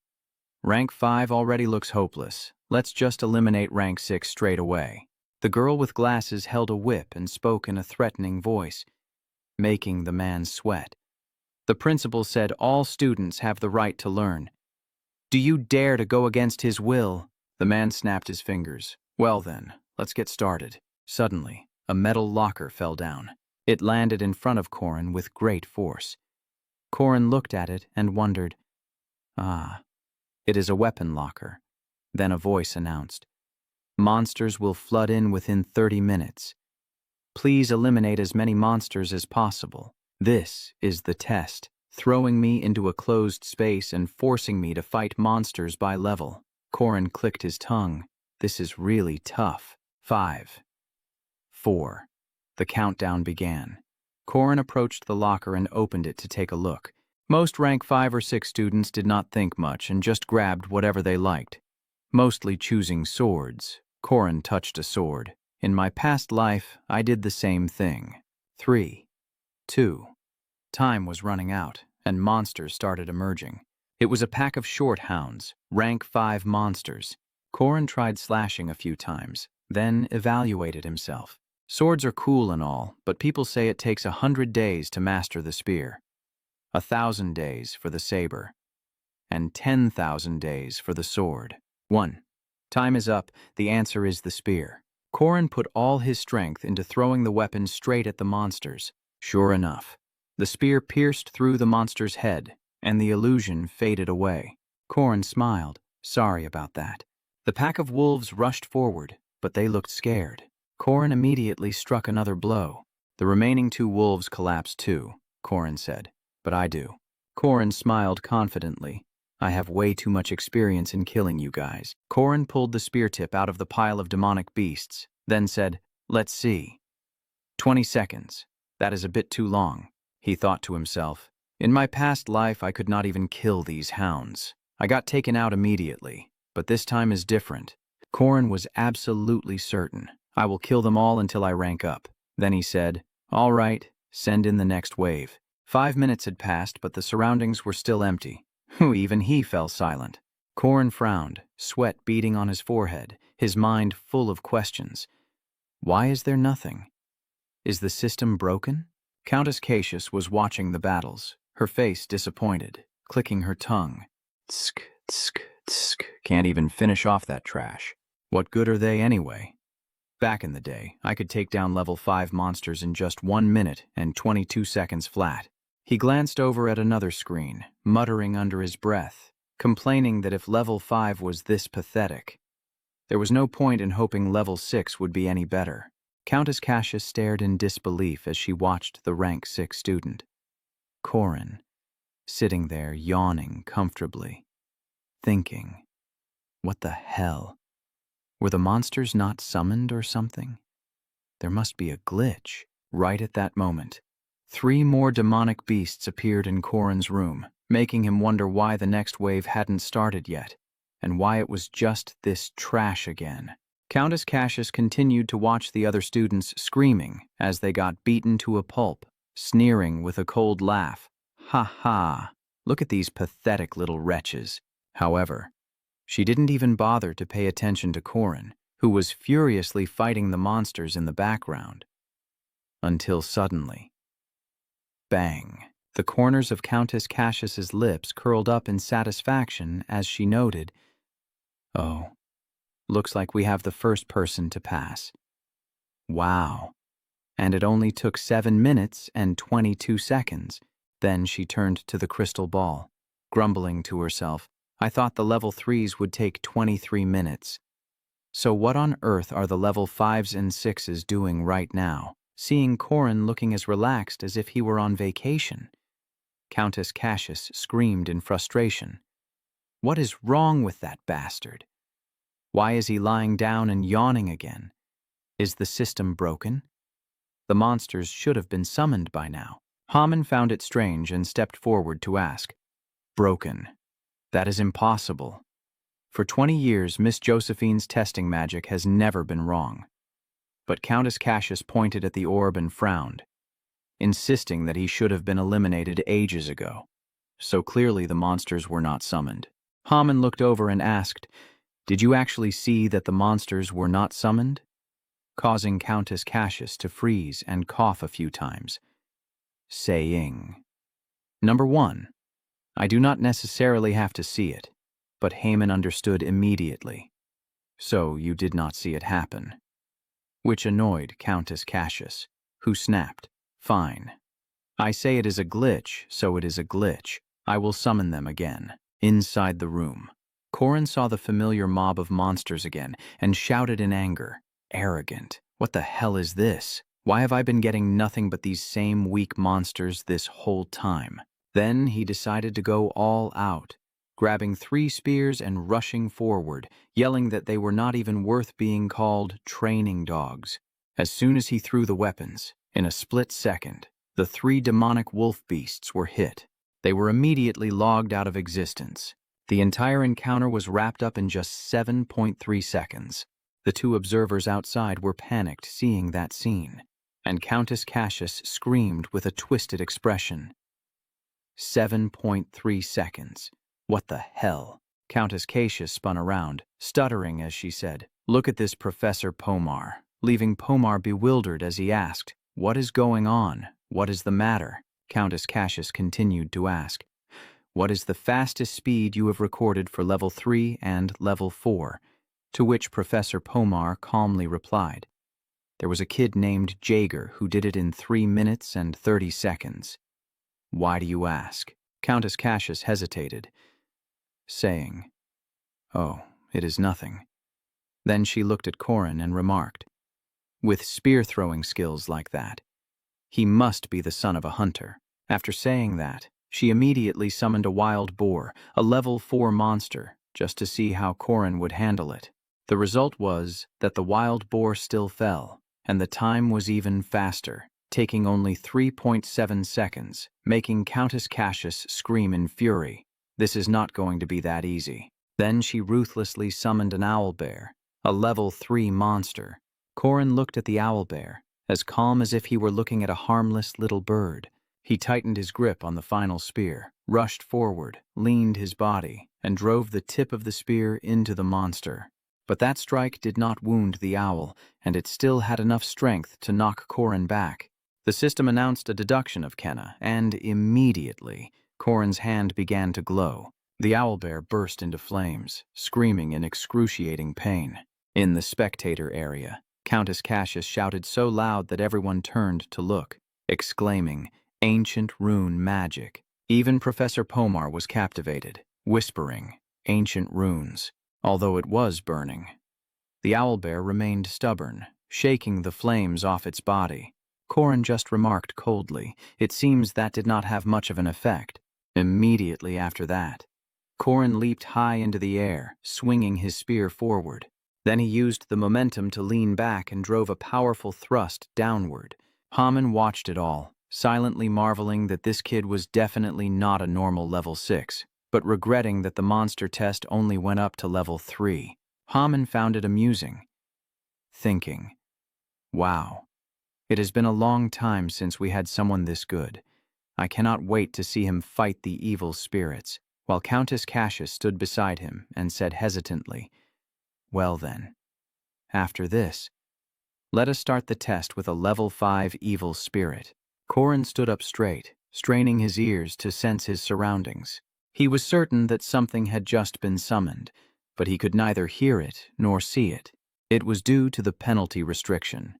Rank 5 already looks hopeless. Let's just eliminate rank 6 straight away. The girl with glasses held a whip and spoke in a threatening voice, making the man sweat. The principal said all students have the right to learn. Do you dare to go against his will? The man snapped his fingers. Well then, let's get started. Suddenly, a metal locker fell down. It landed in front of Korin with great force. Korin looked at it and wondered, it is a weapon locker. Then a voice announced, "Monsters will flood in within 30 minutes. Please eliminate as many monsters as possible. This is the test, throwing me into a closed space and forcing me to fight monsters by level." Korin clicked his tongue. This is really tough. 5, 4. The countdown began. Korin approached the locker and opened it to take a look. Most rank 5 or 6 students did not think much and just grabbed whatever they liked. Mostly choosing swords. Korin touched a sword. In my past life, I did the same thing. 3, 2. Time was running out, and monsters started emerging. It was a pack of short hounds, rank 5 monsters. Korin tried slashing a few times, then evaluated himself. Swords are cool and all, but people say it takes 100 days to master the spear, 1,000 days for the saber, and 10,000 days for the sword. 1. Time is up. The answer is the spear. Korin put all his strength into throwing the weapon straight at the monsters. Sure enough, the spear pierced through the monster's head, and the illusion faded away. Korin smiled. Sorry about that. The pack of wolves rushed forward, but they looked scared. Korin immediately struck another blow. The remaining 2 wolves collapsed too, Korin said. But I do. Korin smiled confidently. I have way too much experience in killing you guys. Korin pulled the spear tip out of the pile of demonic beasts, then said, "Let's see." 20 seconds. That is a bit too long, he thought to himself. In my past life, I could not even kill these hounds. I got taken out immediately, but this time is different. Korin was absolutely certain. I will kill them all until I rank up. Then he said, "All right, send in the next wave." 5 minutes had passed, but the surroundings were still empty. Even he fell silent. Korin frowned, sweat beading on his forehead, his mind full of questions. Why is there nothing? Is the system broken? Countess Cassius was watching the battles, her face disappointed, clicking her tongue. Tsk, tsk, tsk. Can't even finish off that trash. What good are they anyway? Back in the day, I could take down level 5 monsters in just 1 minute and 22 seconds flat. He glanced over at another screen, muttering under his breath, complaining that if level 5 was this pathetic, there was no point in hoping level 6 would be any better. Countess Cassius stared in disbelief as she watched the rank 6 student, Corin, sitting there yawning comfortably, thinking, what the hell? Were the monsters not summoned or something? There must be a glitch. Right at that moment, 3 more demonic beasts appeared in Corin's room, making him wonder why the next wave hadn't started yet, and why it was just this trash again. Countess Cassius continued to watch the other students screaming as they got beaten to a pulp, sneering with a cold laugh. Ha ha, look at these pathetic little wretches. However, she didn't even bother to pay attention to Corin, who was furiously fighting the monsters in the background. Until suddenly, bang! The corners of Countess Cassius's lips curled up in satisfaction as she noted, "Oh, looks like we have the first person to pass. Wow." And it only took 7 minutes and 22 seconds. Then she turned to the crystal ball, grumbling to herself, "I thought the level 3s would take 23 minutes. So what on earth are the level 5s and 6s doing right now, seeing Corin looking as relaxed as if he were on vacation?" Countess Cassius screamed in frustration. What is wrong with that bastard? Why is he lying down and yawning again? Is the system broken? The monsters should have been summoned by now. Haman found it strange and stepped forward to ask, "Broken? That is impossible. For 20 years, Miss Josephine's testing magic has never been wrong." But Countess Cassius pointed at the orb and frowned, insisting that he should have been eliminated ages ago. So clearly the monsters were not summoned. Haman looked over and asked, "Did you actually see that the monsters were not summoned?" Causing Countess Cassius to freeze and cough a few times, saying, "Number 1, I do not necessarily have to see it," but Haman understood immediately. "So you did not see it happen," which annoyed Countess Cassius, who snapped, "Fine. I say it is a glitch, so it is a glitch. I will summon them again." Inside the room, Corin saw the familiar mob of monsters again and shouted in anger, "Arrogant. What the hell is this? Why have I been getting nothing but these same weak monsters this whole time?" Then he decided to go all out, grabbing 3 spears and rushing forward, yelling that they were not even worth being called training dogs. As soon as he threw the weapons, in a split second, the 3 demonic wolf beasts were hit. They were immediately logged out of existence. The entire encounter was wrapped up in just 7.3 seconds. The 2 observers outside were panicked seeing that scene, and Countess Cassius screamed with a twisted expression. 7.3 seconds. What the hell? Countess Cassius spun around, stuttering as she said, "Look at this Professor Pomar," leaving Pomar bewildered as he asked, "What is going on? What is the matter?" Countess Cassius continued to ask, "What is the fastest speed you have recorded for level 3 and level 4? To which Professor Pomar calmly replied, "There was a kid named Jaeger who did it in 3 minutes and 30 seconds. Why do you ask?" Countess Cassius hesitated, saying, "Oh, it is nothing." Then she looked at Corin and remarked, "With spear-throwing skills like that, he must be the son of a hunter." After saying that, she immediately summoned a wild boar, a level 4 monster, just to see how Corin would handle it. The result was that the wild boar still fell, and the time was even faster, taking only 3.7 seconds, making Countess Cassius scream in fury. This is not going to be that easy. Then she ruthlessly summoned an owlbear, a level 3 monster. Corin looked at the owlbear, as calm as if he were looking at a harmless little bird. He tightened his grip on the final spear, rushed forward, leaned his body, and drove the tip of the spear into the monster. But that strike did not wound the owl, and it still had enough strength to knock Corin back. The system announced a deduction of Kenna, and immediately, Corin's hand began to glow. The owlbear burst into flames, screaming in excruciating pain. In the spectator area, Countess Cassius shouted so loud that everyone turned to look, exclaiming, "Ancient rune magic." Even Professor Pomar was captivated, whispering, "Ancient runes," although it was burning. The owlbear remained stubborn, shaking the flames off its body. Corin just remarked coldly, "It seems that did not have much of an effect." Immediately after that, Corin leaped high into the air, swinging his spear forward. Then he used the momentum to lean back and drove a powerful thrust downward. Haman watched it all, silently marveling that this kid was definitely not a normal level 6, but regretting that the monster test only went up to level 3. Haman found it amusing, thinking, "Wow, it has been a long time since we had someone this good. I cannot wait to see him fight the evil spirits," while Countess Cassius stood beside him and said hesitantly, "Well then, after this, let us start the test with a level 5 evil spirit." Corin stood up straight, straining his ears to sense his surroundings. He was certain that something had just been summoned, but he could neither hear it nor see it. It was due to the penalty restriction,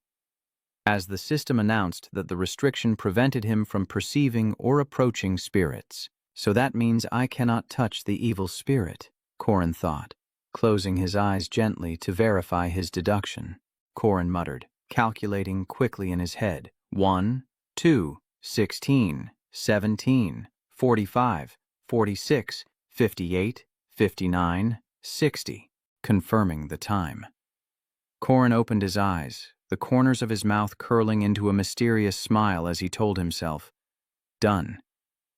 as the system announced that the restriction prevented him from perceiving or approaching spirits. "So that means I cannot touch the evil spirit," Corin thought, closing his eyes gently to verify his deduction. Corin muttered, calculating quickly in his head, 1, 2, 16, 17, 45, 46, 58, 59, 60, confirming the time. Corin opened his eyes, the corners of his mouth curling into a mysterious smile as he told himself, "Done.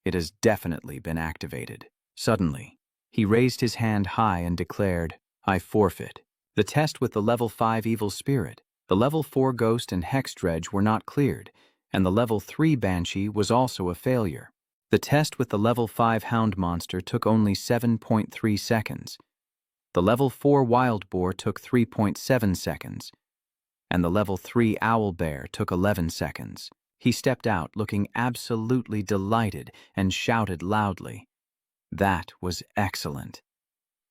It has definitely been activated." Suddenly, he raised his hand high and declared, "I forfeit." The test with the level 5 evil spirit, the level 4 ghost and hex dredge were not cleared, and the level 3 banshee was also a failure. The test with the level 5 hound monster took only 7.3 seconds. The level 4 wild boar took 3.7 seconds, and the level 3 owl bear took 11 seconds. He stepped out looking absolutely delighted and shouted loudly, "That was excellent,"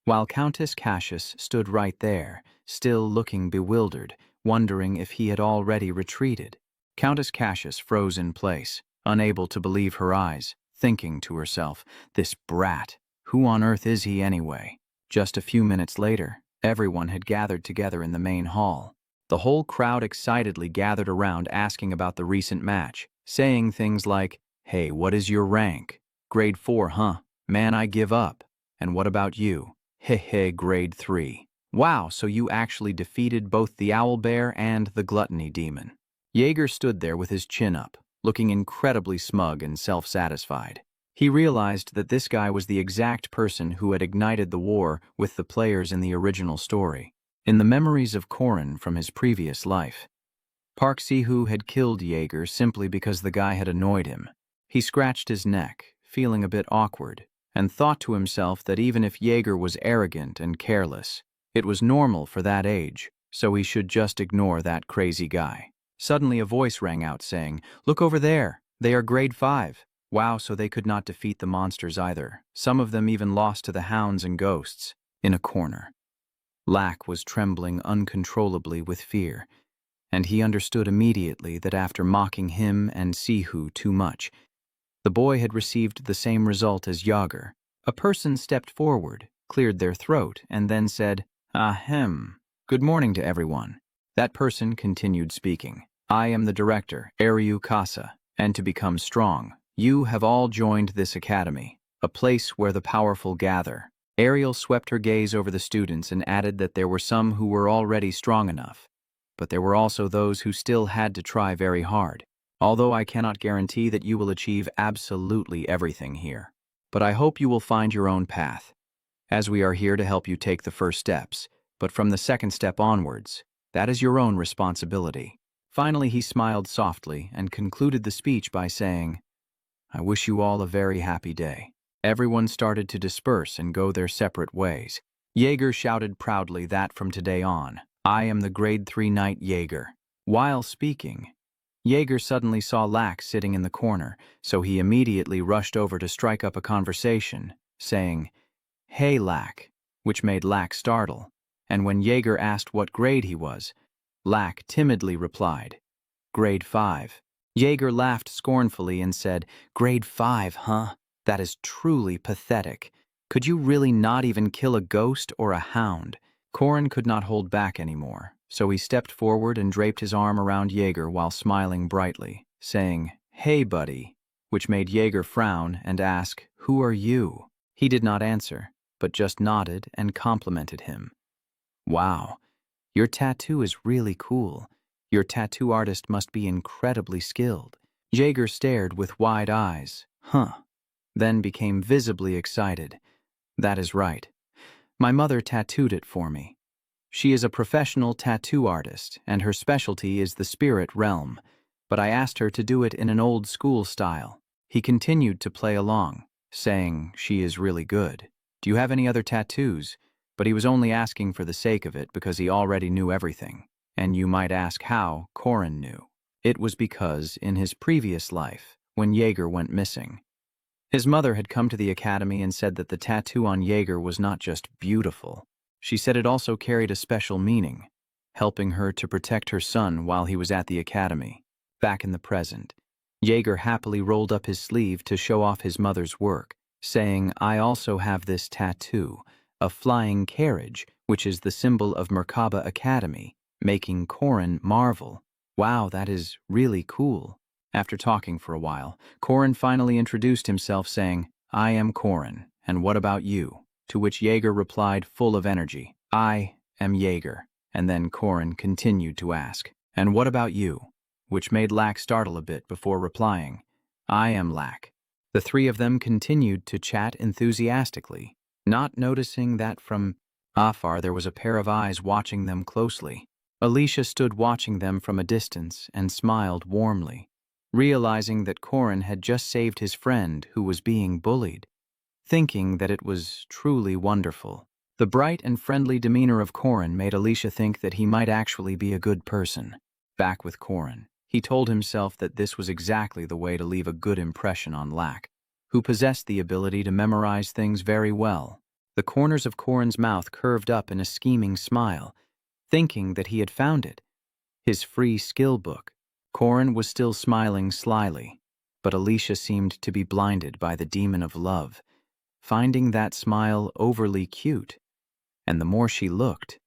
while Countess Cassius stood right there, still looking bewildered, wondering if he had already retreated. Countess Cassius froze in place, unable to believe her eyes, thinking to herself, "This brat, who on earth is he anyway?" Just a few minutes later, everyone had gathered together in the main hall. The whole crowd excitedly gathered around asking about the recent match, saying things like, "Hey, what is your rank? Grade 4, huh? Man, I give up. And what about you? Heh, grade 3. Wow, so you actually defeated both the owlbear and the gluttony demon." Jaeger stood there with his chin up, looking incredibly smug and self-satisfied. He realized that this guy was the exact person who had ignited the war with the players in the original story. In the memories of Corin from his previous life, Park Seahoo had killed Jaeger simply because the guy had annoyed him. He scratched his neck, feeling a bit awkward, and thought to himself that even if Jaeger was arrogant and careless, it was normal for that age, so he should just ignore that crazy guy. Suddenly a voice rang out saying, "Look over there, they are grade 5. Wow, so they could not defeat the monsters either. Some of them even lost to the hounds and ghosts. In a corner, Lack was trembling uncontrollably with fear, and he understood immediately that after mocking him and Seahoo too much, the boy had received the same result as Jaeger. A person stepped forward, cleared their throat, and then said, "Ahem. Good morning to everyone." That person continued speaking. "I am the director, Ariu Casa, and to become strong, you have all joined this academy, a place where the powerful gather." Ariel swept her gaze over the students and added that there were some who were already strong enough, but there were also those who still had to try very hard. Although I cannot guarantee that you will achieve absolutely everything here, but I hope you will find your own path, as we are here to help you take the first steps, but from the second step onwards, that is your own responsibility. Finally, he smiled softly and concluded the speech by saying, "I wish you all a very happy day." Everyone started to disperse and go their separate ways. Jaeger shouted proudly that from today on, "I am the grade 3 knight Jaeger." While speaking, Jaeger suddenly saw Lack sitting in the corner, so he immediately rushed over to strike up a conversation, saying, "Hey, Lack," which made Lack startle, and when Jaeger asked what grade he was, Lack timidly replied, "Grade 5. Jaeger laughed scornfully and said, "Grade 5, huh? That is truly pathetic. Could you really not even kill a ghost or a hound?" Corin could not hold back anymore, so he stepped forward and draped his arm around Jaeger while smiling brightly, saying, "Hey, buddy," which made Jaeger frown and ask, "Who are you?" He did not answer, but just nodded and complimented him. "Wow, your tattoo is really cool. Your tattoo artist must be incredibly skilled." Jaeger stared with wide eyes, then became visibly excited. "That is right. My mother tattooed it for me. She is a professional tattoo artist, and her specialty is the spirit realm, but I asked her to do it in an old-school style." He continued to play along, saying, "She is really good. Do you have any other tattoos?" But he was only asking for the sake of it because he already knew everything. And you might ask how Corin knew. It was because, in his previous life, when Jaeger went missing, his mother had come to the academy and said that the tattoo on Jaeger was not just beautiful. She said it also carried a special meaning, helping her to protect her son while he was at the academy. Back in the present, Jaeger happily rolled up his sleeve to show off his mother's work, saying, "I also have this tattoo, a flying carriage, which is the symbol of Merkaba Academy," making Corin marvel. "Wow, that is really cool." After talking for a while, Corin finally introduced himself, saying, "I am Corin, and what about you?" To which Jaeger replied full of energy, "I am Jaeger." And then Corin continued to ask, "And what about you?" Which made Lack startle a bit before replying, "I am Lack." The three of them continued to chat enthusiastically, not noticing that from afar there was a pair of eyes watching them closely. Alicia stood watching them from a distance and smiled warmly, realizing that Corin had just saved his friend who was being bullied, thinking that it was truly wonderful. The bright and friendly demeanor of Corin made Alicia think that he might actually be a good person. Back with Corin, he told himself that this was exactly the way to leave a good impression on Lack, who possessed the ability to memorize things very well. The corners of Corin's mouth curved up in a scheming smile, thinking that he had found it, his free skill book. Corin was still smiling slyly, but Alicia seemed to be blinded by the demon of love, finding that smile overly cute. And the more she looked,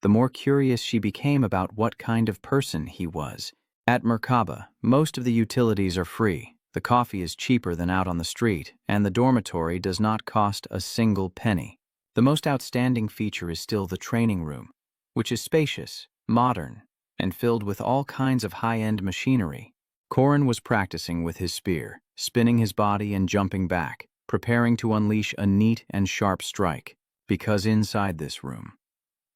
the more curious she became about what kind of person he was. At Merkaba, most of the utilities are free, the coffee is cheaper than out on the street, and the dormitory does not cost a single penny. The most outstanding feature is still the training room, which is spacious, modern, and filled with all kinds of high-end machinery. Corin was practicing with his spear, spinning his body and jumping back, preparing to unleash a neat and sharp strike, because inside this room,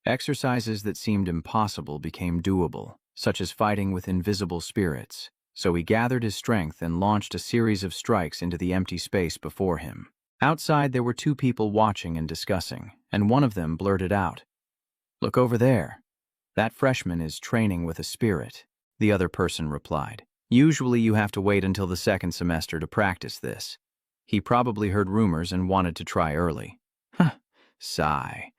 exercises that seemed impossible became doable, such as fighting with invisible spirits. So he gathered his strength and launched a series of strikes into the empty space before him. Outside there were two people watching and discussing, and one of them blurted out, "Look over there. That freshman is training with a spirit." The other person replied, "Usually you have to wait until the second semester to practice this. He probably heard rumors and wanted to try early." Sigh.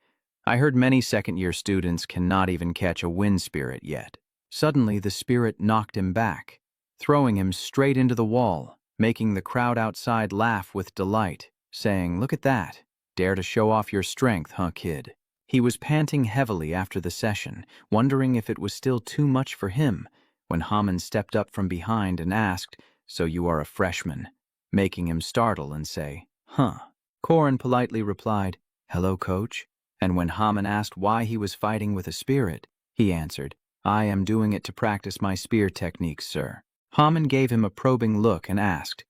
I heard many second-year students cannot even catch a wind spirit yet. Suddenly the spirit knocked him back, throwing him straight into the wall, making the crowd outside laugh with delight, saying, "Look at that. Dare to show off your strength, huh, kid?" He was panting heavily after the session, wondering if it was still too much for him, when Haman stepped up from behind and asked, "So you are a freshman?" making him startle and say, "Huh." Corin politely replied, "Hello, coach." And when Haman asked why he was fighting with a spirit, he answered, "I am doing it to practice my spear techniques, sir." Haman gave him a probing look and asked,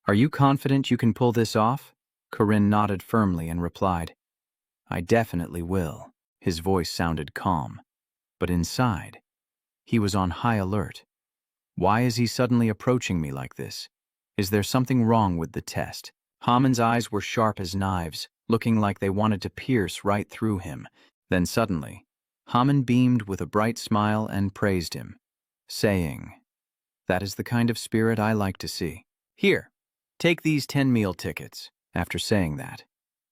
"Are you confident you can pull this off?" Corin nodded firmly and replied, "I definitely will." His voice sounded calm, but inside, he was on high alert. Why is he suddenly approaching me like this? Is there something wrong with the test? Haman's eyes were sharp as knives, looking like they wanted to pierce right through him. Then suddenly, Haman beamed with a bright smile and praised him, saying, "That is the kind of spirit I like to see. Here, take these 10 meal tickets." After saying that,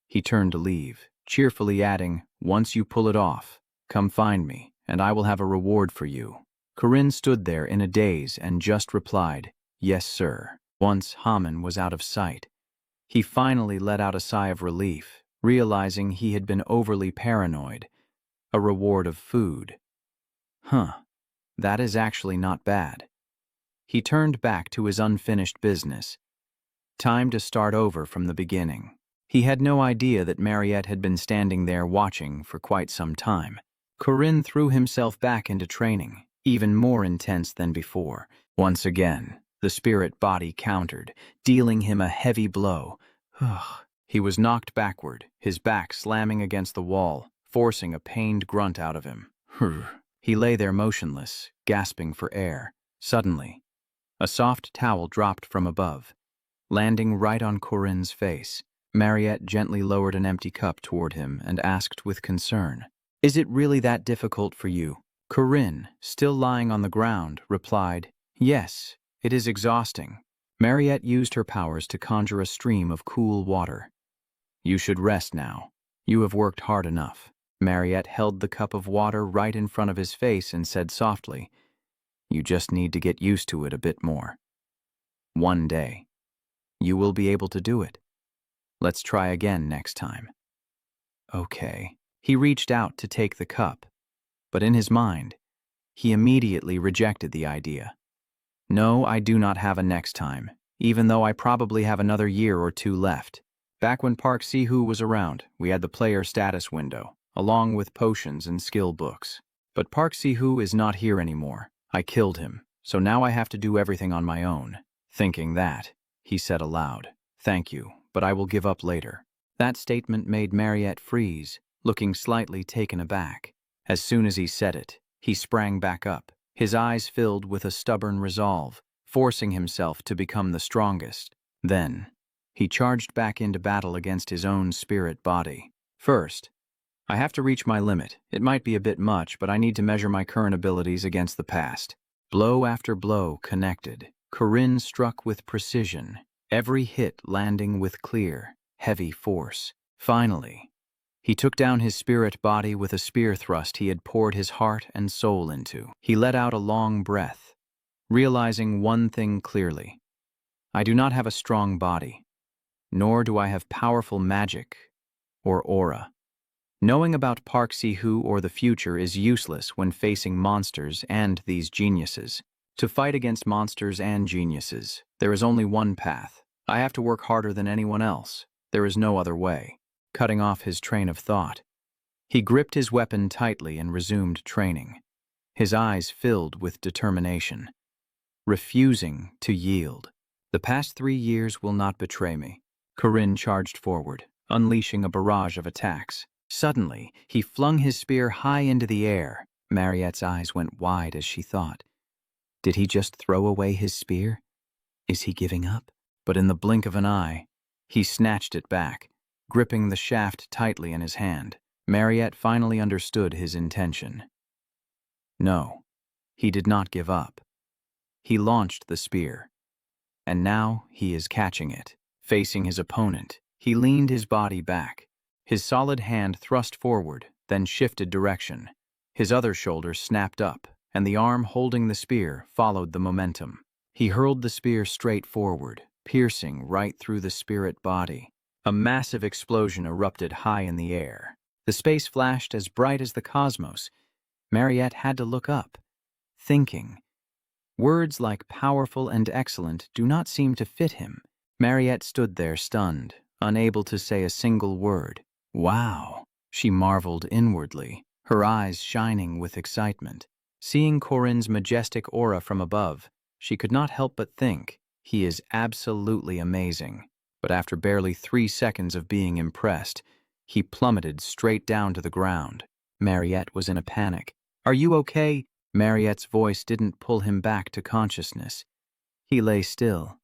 he turned to leave, cheerfully adding, "Once you pull it off, come find me, and I will have a reward for you." Corin stood there in a daze and just replied, "Yes, sir." Once Haman was out of sight, he finally let out a sigh of relief, realizing he had been overly paranoid. A reward of food. Huh, that is actually not bad. He turned back to his unfinished business. Time to start over from the beginning. He had no idea that Mariette had been standing there watching for quite some time. Corinne threw himself back into training, even more intense than before. Once again, the spirit body countered, dealing him a heavy blow. He was knocked backward, his back slamming against the wall, forcing a pained grunt out of him. He lay there motionless, gasping for air. Suddenly, a soft towel dropped from above, landing right on Corinne's face. Mariette gently lowered an empty cup toward him and asked with concern, "Is it really that difficult for you?" Corinne, still lying on the ground, replied, "Yes, it is exhausting." Mariette used her powers to conjure a stream of cool water. "You should rest now. You have worked hard enough." Mariette held the cup of water right in front of his face and said softly, "You just need to get used to it a bit more. One day, you will be able to do it. Let's try again next time." Okay. He reached out to take the cup, but in his mind, he immediately rejected the idea. "No, I do not have a next time, even though I probably have another year or two left. Back when Park Seahoo was around, we had the player status window, along with potions and skill books. But Park Seahoo is not here anymore. I killed him, so now I have to do everything on my own." Thinking that, he said aloud, "Thank you, but I will give up later." That statement made Mariette freeze, looking slightly taken aback. As soon as he said it, he sprang back up, his eyes filled with a stubborn resolve, forcing himself to become the strongest. Then, he charged back into battle against his own spirit body. "First, I have to reach my limit. It might be a bit much, but I need to measure my current abilities against the past." Blow after blow connected. Corinne struck with precision, every hit landing with clear, heavy force. Finally, he took down his spirit body with a spear thrust he had poured his heart and soul into. He let out a long breath, realizing one thing clearly. "I do not have a strong body, nor do I have powerful magic or aura. Knowing about Park Seahoo or the future is useless when facing monsters and these geniuses. To fight against monsters and geniuses, there is only one path. I have to work harder than anyone else. There is no other way." Cutting off his train of thought, he gripped his weapon tightly and resumed training, his eyes filled with determination, refusing to yield. "The past 3 years will not betray me." Corinne charged forward, unleashing a barrage of attacks. Suddenly, he flung his spear high into the air. Mariette's eyes went wide as she thought, did he just throw away his spear? Is he giving up? But in the blink of an eye, he snatched it back, gripping the shaft tightly in his hand. Mariette finally understood his intention. No, he did not give up. He launched the spear, and now he is catching it. Facing his opponent, he leaned his body back. His solid hand thrust forward, then shifted direction. His other shoulder snapped up, and the arm holding the spear followed the momentum. He hurled the spear straight forward, piercing right through the spirit body. A massive explosion erupted high in the air. The space flashed as bright as the cosmos. Mariette had to look up, thinking. Words like powerful and excellent do not seem to fit him. Mariette stood there stunned, unable to say a single word. "Wow," she marveled inwardly, her eyes shining with excitement. Seeing Corinne's majestic aura from above, she could not help but think, he is absolutely amazing. But after barely 3 seconds of being impressed, he plummeted straight down to the ground. Mariette was in a panic. "Are you okay?" Mariette's voice didn't pull him back to consciousness. He lay still.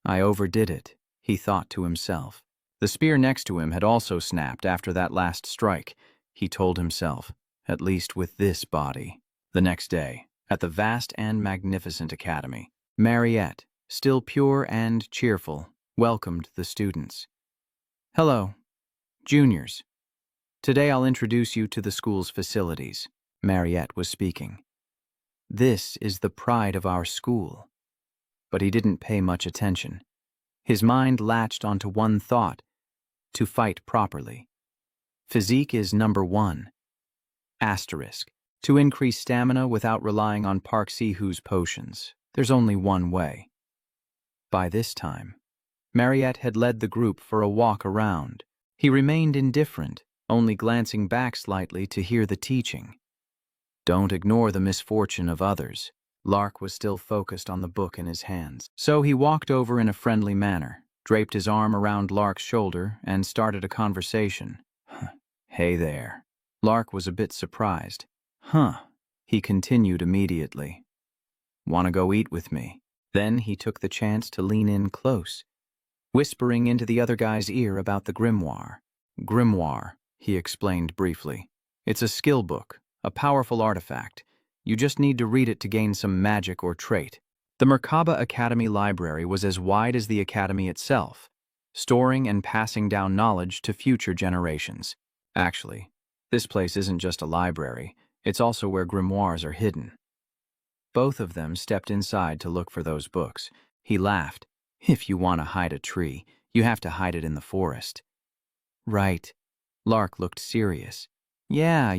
"I overdid it," he thought to himself. The spear next to him had also snapped after that last strike, he told himself, at least with this body. The next day, at the vast and magnificent academy, Mariette, still pure and cheerful, welcomed the students. "Hello, juniors. Today I'll introduce you to the school's facilities," Mariette was speaking. "This is the pride of our school." But he didn't pay much attention. His mind latched onto one thought, to fight properly. Physique is number 1. Asterisk. To increase stamina without relying on Park Seahoo's potions, there's only one way. By this time, Mariette had led the group for a walk around. He remained indifferent, only glancing back slightly to hear the teaching. Don't ignore the misfortune of others. Lark was still focused on the book in his hands. So he walked over in a friendly manner, draped his arm around Lark's shoulder, and started a conversation. Hey there. Lark was a bit surprised. He continued immediately. Wanna go eat with me? Then he took the chance to lean in close, whispering into the other guy's ear about the grimoire. Grimoire, he explained briefly. It's a skill book, a powerful artifact. You just need to read it to gain some magic or trait. The Merkaba Academy library was as wide as the academy itself, storing and passing down knowledge to future generations. Actually, this place isn't just a library, it's also where grimoires are hidden. Both of them stepped inside to look for those books. He laughed. If you want to hide a tree, you have to hide it in the forest. Right. Lark looked serious. Yeah,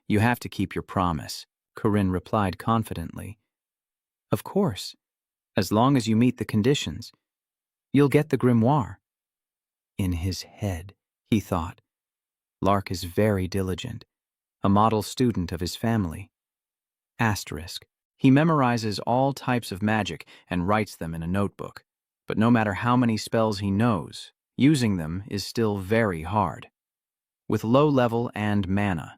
you have to keep your promise, Corinne replied confidently. Of course. As long as you meet the conditions, you'll get the grimoire. In his head, he thought. Lark is very diligent, a model student of his family. Asterisk. He memorizes all types of magic and writes them in a notebook. But no matter how many spells he knows, using them is still very hard. With low level and mana,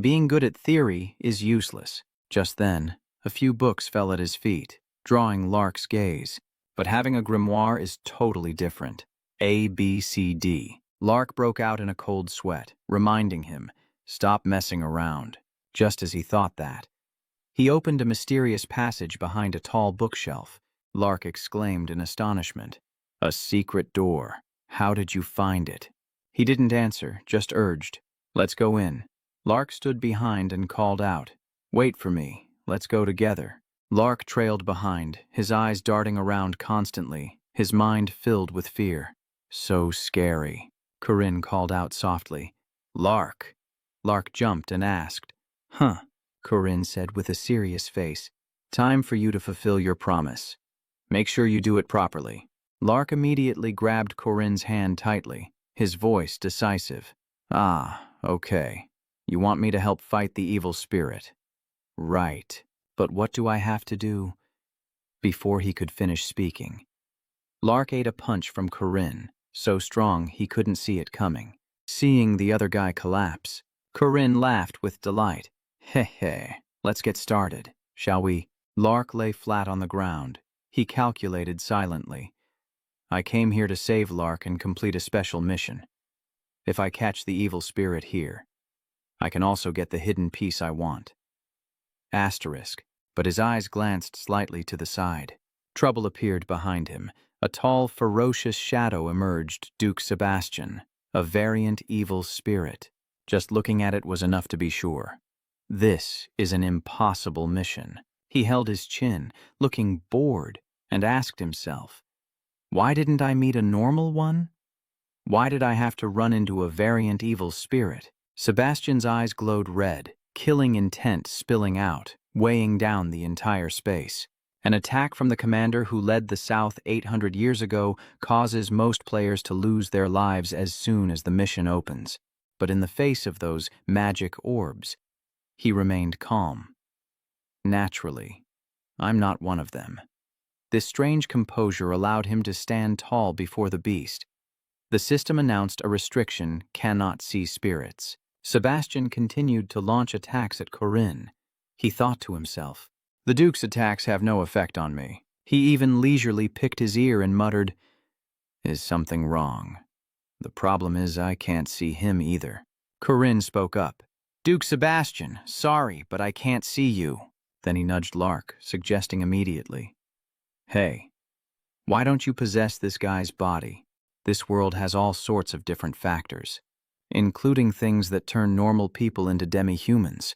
being good at theory is useless. Just then, a few books fell at his feet, drawing Lark's gaze. But having a grimoire is totally different. A, B, C, D. Lark broke out in a cold sweat, reminding him, stop messing around. Just as he thought that, he opened a mysterious passage behind a tall bookshelf. Lark exclaimed in astonishment. A secret door. How did you find it? He didn't answer, just urged. Let's go in. Lark stood behind and called out. Wait for me. Let's go together. Lark trailed behind, his eyes darting around constantly, his mind filled with fear. So scary. Corinne called out softly. Lark. Lark jumped and asked. Corinne said with a serious face. Time for you to fulfill your promise. Make sure you do it properly. Lark immediately grabbed Corinne's hand tightly, his voice decisive. Okay. You want me to help fight the evil spirit? Right. But what do I have to do? Before he could finish speaking, Lark ate a punch from Corinne, so strong he couldn't see it coming. Seeing the other guy collapse, Corinne laughed with delight. Hey, let's get started, shall we? Lark lay flat on the ground. He calculated silently. I came here to save Lark and complete a special mission. If I catch the evil spirit here, I can also get the hidden piece I want. Asterisk, but his eyes glanced slightly to the side. Trouble appeared behind him. A tall, ferocious shadow emerged, Duke Sebastian, a variant evil spirit. Just looking at it was enough to be sure. This is an impossible mission. He held his chin, looking bored, and asked himself, why didn't I meet a normal one? Why did I have to run into a variant evil spirit? Sebastian's eyes glowed red, killing intent spilling out, weighing down the entire space. An attack from the commander who led the South 800 years ago causes most players to lose their lives as soon as the mission opens. But in the face of those magic orbs, he remained calm. Naturally, I'm not one of them. This strange composure allowed him to stand tall before the beast. The system announced a restriction, cannot see spirits. Sebastian continued to launch attacks at Corinne. He thought to himself, the Duke's attacks have no effect on me. He even leisurely picked his ear and muttered, is something wrong? The problem is I can't see him either. Corinne spoke up. Duke Sebastian, sorry, but I can't see you. Then he nudged Lark, suggesting immediately, hey, why don't you possess this guy's body? This world has all sorts of different factors, including things that turn normal people into demi-humans,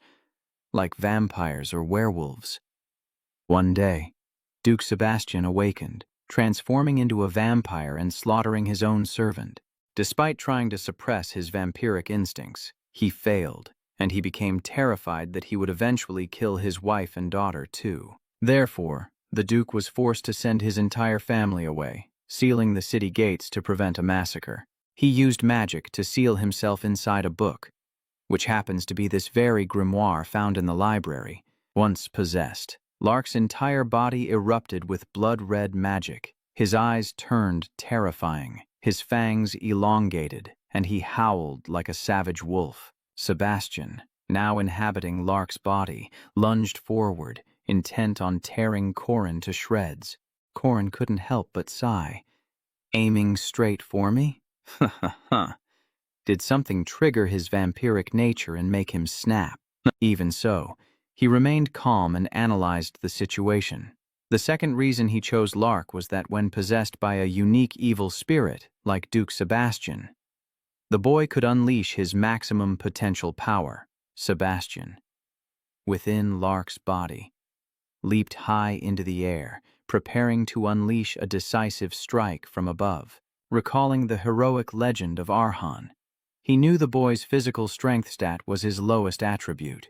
like vampires or werewolves. One day, Duke Sebastian awakened, transforming into a vampire and slaughtering his own servant. Despite trying to suppress his vampiric instincts, he failed, and he became terrified that he would eventually kill his wife and daughter too. Therefore, the Duke was forced to send his entire family away, sealing the city gates to prevent a massacre. He used magic to seal himself inside a book, which happens to be this very grimoire found in the library. Once possessed, Lark's entire body erupted with blood-red magic. His eyes turned terrifying, his fangs elongated, and he howled like a savage wolf. Sebastian, now inhabiting Lark's body, lunged forward, intent on tearing Corin to shreds. Corin couldn't help but sigh. Aiming straight for me? Ha ha ha. Did something trigger his vampiric nature and make him snap? Even so, he remained calm and analyzed the situation. The second reason he chose Lark was that when possessed by a unique evil spirit, like Duke Sebastian, the boy could unleash his maximum potential power. Sebastian, within Lark's body, leaped high into the air, preparing to unleash a decisive strike from above. Recalling the heroic legend of Arhan, he knew the boy's physical strength stat was his lowest attribute.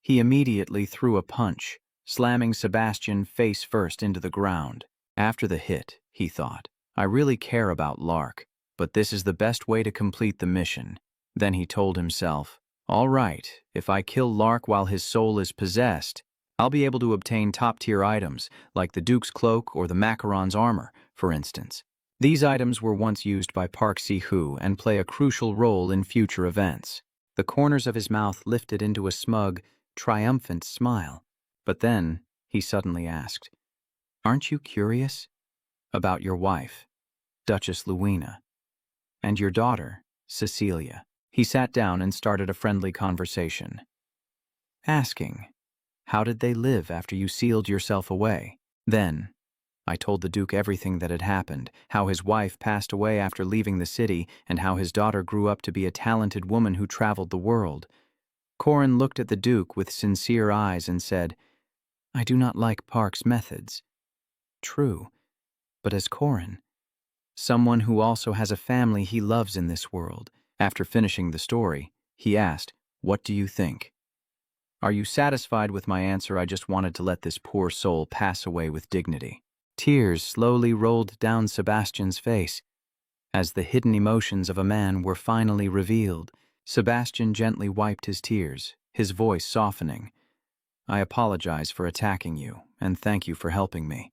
He immediately threw a punch, slamming Sebastian face first into the ground. After the hit, he thought, I really care about Lark, but this is the best way to complete the mission. Then he told himself, all right, if I kill Lark while his soul is possessed, I'll be able to obtain top-tier items, like the Duke's cloak or the Macaron's armor, for instance. These items were once used by Park Seahoo and play a crucial role in future events. The corners of his mouth lifted into a smug, triumphant smile. But then, he suddenly asked, aren't you curious about your wife, Duchess Luina, and your daughter, Cecilia? He sat down and started a friendly conversation, asking, how did they live after you sealed yourself away? Then, I told the Duke everything that had happened, how his wife passed away after leaving the city, and how his daughter grew up to be a talented woman who traveled the world. Corin looked at the Duke with sincere eyes and said, I do not like Park's methods. True, but as Corin, someone who also has a family he loves in this world. After finishing the story, he asked, what do you think? Are you satisfied with my answer? I just wanted to let this poor soul pass away with dignity. Tears slowly rolled down Sebastian's face. As the hidden emotions of a man were finally revealed, Sebastian gently wiped his tears, his voice softening. I apologize for attacking you, and thank you for helping me.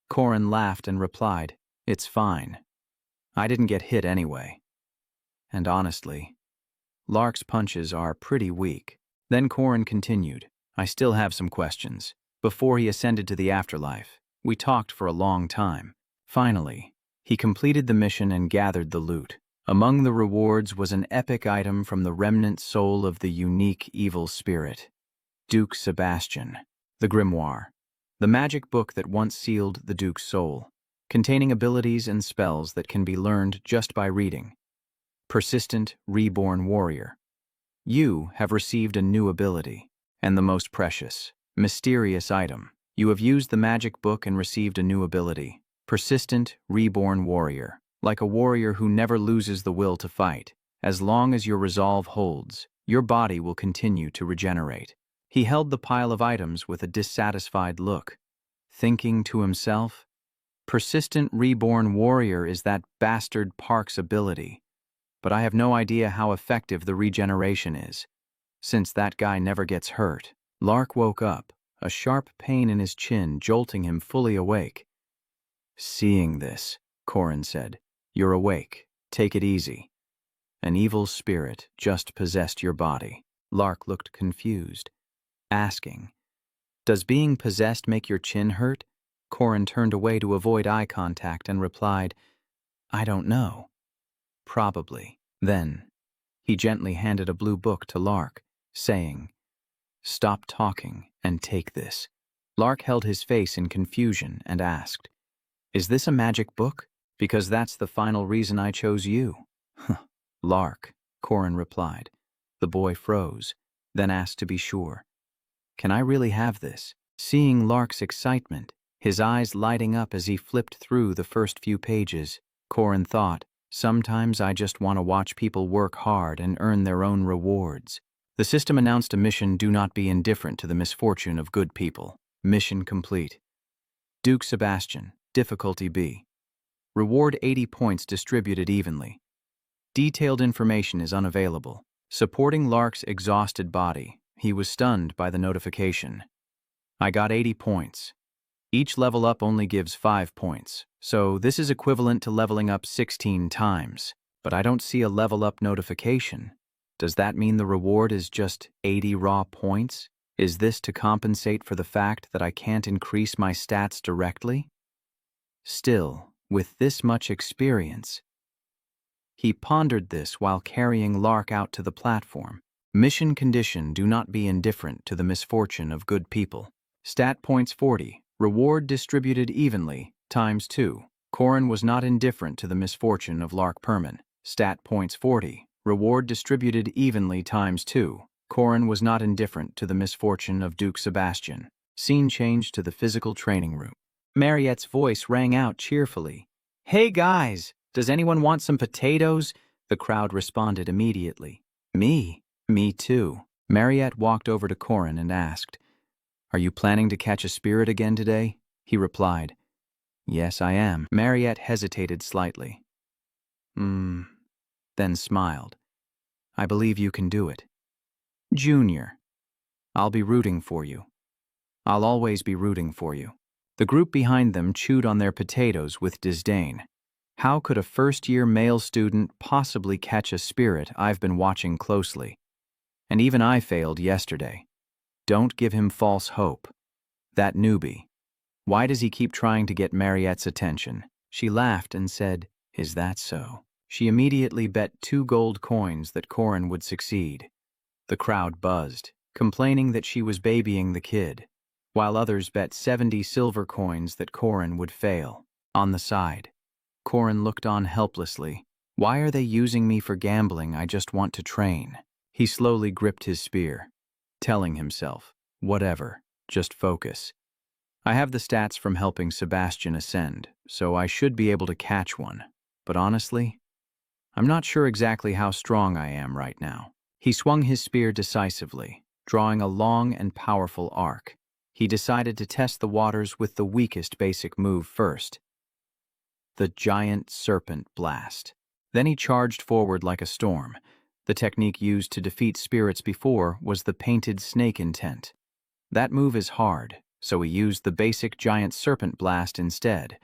Corin laughed and replied, it's fine. I didn't get hit anyway. And honestly, Lark's punches are pretty weak. Then Corin continued, I still have some questions. Before he ascended to the afterlife, we talked for a long time. Finally, he completed the mission and gathered the loot. Among the rewards was an epic item from the remnant soul of the unique evil spirit, Duke Sebastian, the grimoire, the magic book that once sealed the Duke's soul, containing abilities and spells that can be learned just by reading. Persistent, reborn warrior. You have received a new ability, and the most precious, mysterious item. You have used the magic book and received a new ability. Persistent, reborn warrior. Like a warrior who never loses the will to fight. As long as your resolve holds, your body will continue to regenerate. He held the pile of items with a dissatisfied look, thinking to himself, Persistent, reborn warrior is that bastard Park's ability. But I have no idea how effective the regeneration is, since that guy never gets hurt. Lark woke up, a sharp pain in his chin jolting him fully awake. Seeing this, Corin said, You're awake. Take it easy. An evil spirit just possessed your body. Lark looked confused, asking, Does being possessed make your chin hurt? Corin turned away to avoid eye contact and replied, I don't know. Probably. Then, he gently handed a blue book to Lark, saying, Stop talking and take this. Lark held his face in confusion and asked, Is this a magic book? Because that's the final reason I chose you. Lark, Corin replied. The boy froze, then asked to be sure. Can I really have this? Seeing Lark's excitement, his eyes lighting up as he flipped through the first few pages, Corin thought, Sometimes I just want to watch people work hard and earn their own rewards. The system announced a mission: do not be indifferent to the misfortune of good people. Mission complete. Duke Sebastian, difficulty B. Reward 80 points distributed evenly. Detailed information is unavailable. Supporting Lark's exhausted body, he was stunned by the notification. I got 80 points. Each level up only gives 5 points, so this is equivalent to leveling up 16 times. But I don't see a level up notification. Does that mean the reward is just 80 raw points? Is this to compensate for the fact that I can't increase my stats directly? Still, with this much experience. He pondered this while carrying Lark out to the platform. Mission condition: do not be indifferent to the misfortune of good people. Stat points 40. Reward distributed evenly, times 2. Corin was not indifferent to the misfortune of Lark Perman. Stat points 40. Reward distributed evenly, times 2. Corin was not indifferent to the misfortune of Duke Sebastian. Scene changed to the physical training room. Mariette's voice rang out cheerfully. Hey guys, does anyone want some potatoes? The crowd responded immediately. Me too. Mariette walked over to Corin and asked, Are you planning to catch a spirit again today? He replied, Yes, I am. Mariette hesitated slightly. Then smiled. I believe you can do it. Junior, I'll be rooting for you. I'll always be rooting for you. The group behind them chewed on their potatoes with disdain. How could a first-year male student possibly catch a spirit? I've been watching closely. And even I failed yesterday. Don't give him false hope. That newbie. Why does he keep trying to get Mariette's attention? She laughed and said, Is that so? She immediately bet 2 gold coins that Corin would succeed. The crowd buzzed, complaining that she was babying the kid, while others bet 70 silver coins that Corin would fail. On the side, Corin looked on helplessly. Why are they using me for gambling? I just want to train. He slowly gripped his spear, telling himself, whatever, just focus. I have the stats from helping Sebastian ascend, so I should be able to catch one. But honestly, I'm not sure exactly how strong I am right now. He swung his spear decisively, drawing a long and powerful arc. He decided to test the waters with the weakest basic move first, the Giant Serpent Blast. Then he charged forward like a storm. The technique used to defeat spirits before was the Painted Snake Intent. That move is hard, so he used the basic Giant Serpent Blast instead.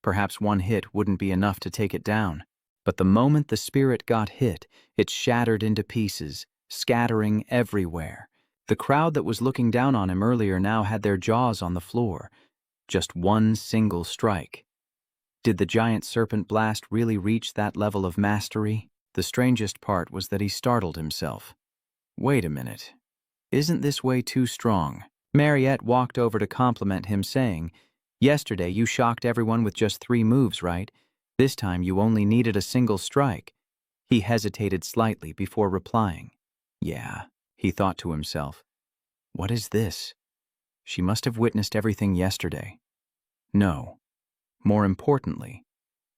Perhaps one hit wouldn't be enough to take it down. But the moment the spirit got hit, it shattered into pieces, scattering everywhere. The crowd that was looking down on him earlier now had their jaws on the floor. Just one single strike. Did the Giant Serpent Blast really reach that level of mastery? The strangest part was that he startled himself. Wait a minute. Isn't this way too strong? Mariette walked over to compliment him, saying, Yesterday you shocked everyone with just 3 moves, right? This time you only needed a single strike. He hesitated slightly before replying. Yeah, he thought to himself. What is this? She must have witnessed everything yesterday. No. More importantly,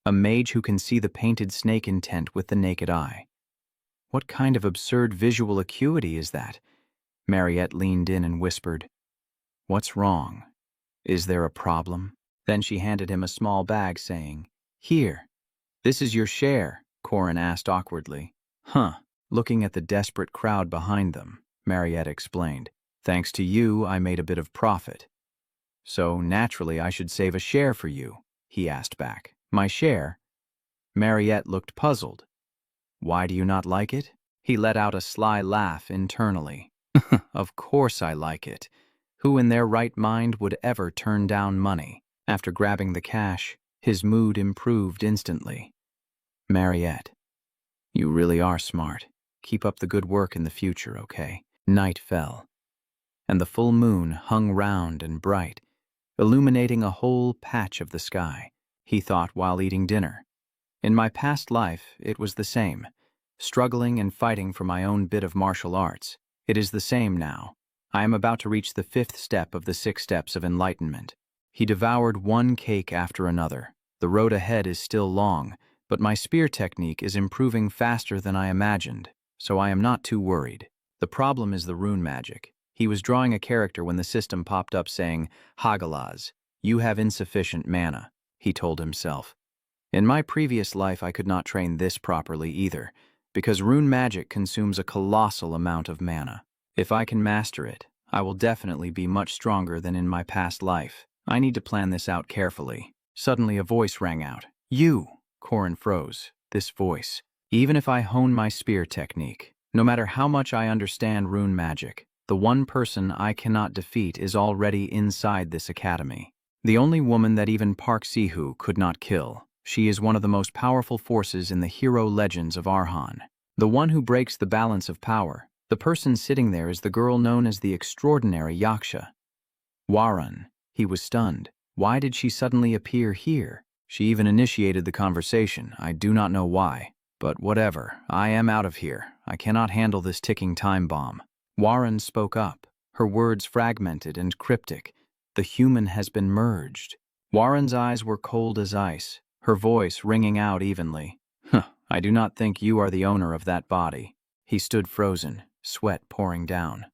a mage who can see the painted snake intent with the naked eye. What kind of absurd visual acuity is that? Mariette leaned in and whispered, What's wrong? Is there a problem? Then she handed him a small bag, saying, Here, this is your share, Corin asked awkwardly. Looking at the desperate crowd behind them, Mariette explained. Thanks to you, I made a bit of profit. So, naturally, I should save a share for you, he asked back. My share? Mariette looked puzzled. Why do you not like it? He let out a sly laugh internally. Of course I like it. Who in their right mind would ever turn down money? After grabbing the cash, his mood improved instantly. Mariette, you really are smart. Keep up the good work in the future, okay? Night fell, and the full moon hung round and bright, illuminating a whole patch of the sky, he thought while eating dinner. In my past life, it was the same, struggling and fighting for my own bit of martial arts. It is the same now. I am about to reach the 5th step of the 6 steps of enlightenment. He devoured one cake after another. The road ahead is still long, but my spear technique is improving faster than I imagined, so I am not too worried. The problem is the rune magic. He was drawing a character when the system popped up saying, Hagalaz, you have insufficient mana, he told himself. In my previous life I could not train this properly either, because rune magic consumes a colossal amount of mana. If I can master it, I will definitely be much stronger than in my past life. I need to plan this out carefully. Suddenly a voice rang out. You! Corin froze. This voice. Even if I hone my spear technique, no matter how much I understand rune magic, the one person I cannot defeat is already inside this academy. The only woman that even Park Seahoo could not kill. She is one of the most powerful forces in the hero legends of Arhan. The one who breaks the balance of power. The person sitting there is the girl known as the extraordinary Yaksha. Warren. He was stunned. Why did she suddenly appear here? She even initiated the conversation. I do not know why. But whatever. I am out of here. I cannot handle this ticking time bomb. Warren spoke up. Her words fragmented and cryptic. The human has been merged. Warren's eyes were cold as ice, her voice ringing out evenly. I do not think you are the owner of that body. He stood frozen, sweat pouring down.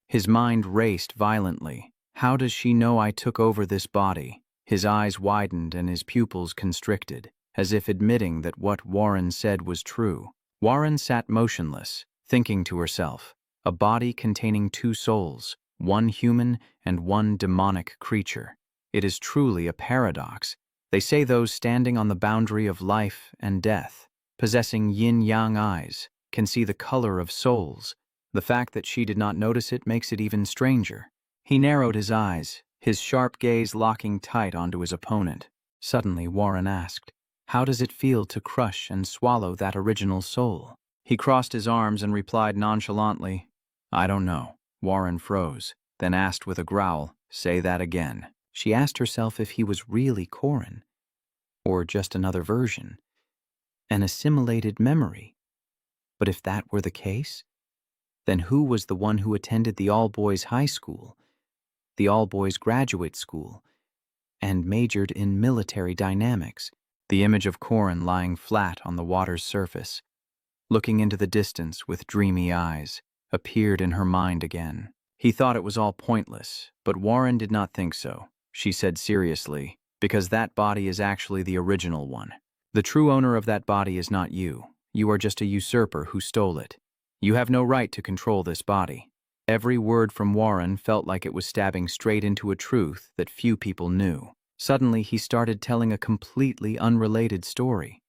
His mind raced violently. How does she know I took over this body? His eyes widened and his pupils constricted, as if admitting that what Warren said was true. Warren sat motionless, thinking to herself, a body containing two souls, one human and one demonic creature. It is truly a paradox. They say those standing on the boundary of life and death, possessing yin-yang eyes, can see the color of souls. The fact that she did not notice it makes it even stranger. He narrowed his eyes, his sharp gaze locking tight onto his opponent. Suddenly, Warren asked, how does it feel to crush and swallow that original soul? He crossed his arms and replied nonchalantly, I don't know. Warren froze, then asked with a growl, say that again. She asked herself if he was really Corin, or just another version, an assimilated memory. But if that were the case, then who was the one who attended the all-boys high school, the all-boys graduate school, and majored in military dynamics? The image of Corin lying flat on the water's surface, looking into the distance with dreamy eyes, appeared in her mind again. He thought it was all pointless, but Warren did not think so. She said seriously, because that body is actually the original one. The true owner of that body is not you. You are just a usurper who stole it. You have no right to control this body. Every word from Warren felt like it was stabbing straight into a truth that few people knew. Suddenly, he started telling a completely unrelated story.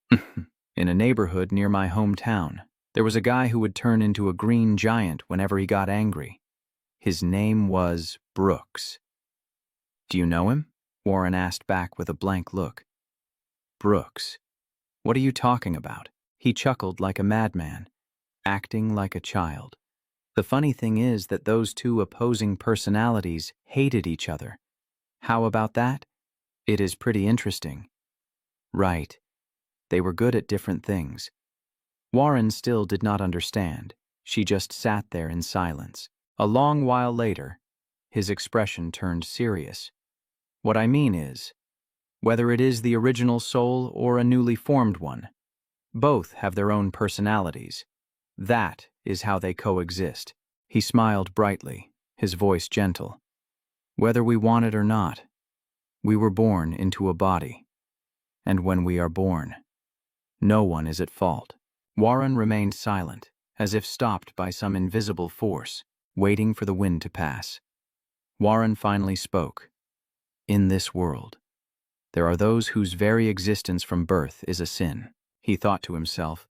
In a neighborhood near my hometown, there was a guy who would turn into a green giant whenever he got angry. His name was Brooks. Do you know him? Warren asked back with a blank look. Brooks. What are you talking about? He chuckled like a madman, acting like a child. The funny thing is that those two opposing personalities hated each other. How about that? It is pretty interesting. Right. They were good at different things. Warren still did not understand. She just sat there in silence. A long while later, his expression turned serious. What I mean is, whether it is the original soul or a newly formed one, both have their own personalities. That is how they coexist. He smiled brightly, his voice gentle. Whether we want it or not, we were born into a body. And when we are born, no one is at fault. Warren remained silent, as if stopped by some invisible force, waiting for the wind to pass. Warren finally spoke. In this world, there are those whose very existence from birth is a sin. He thought to himself,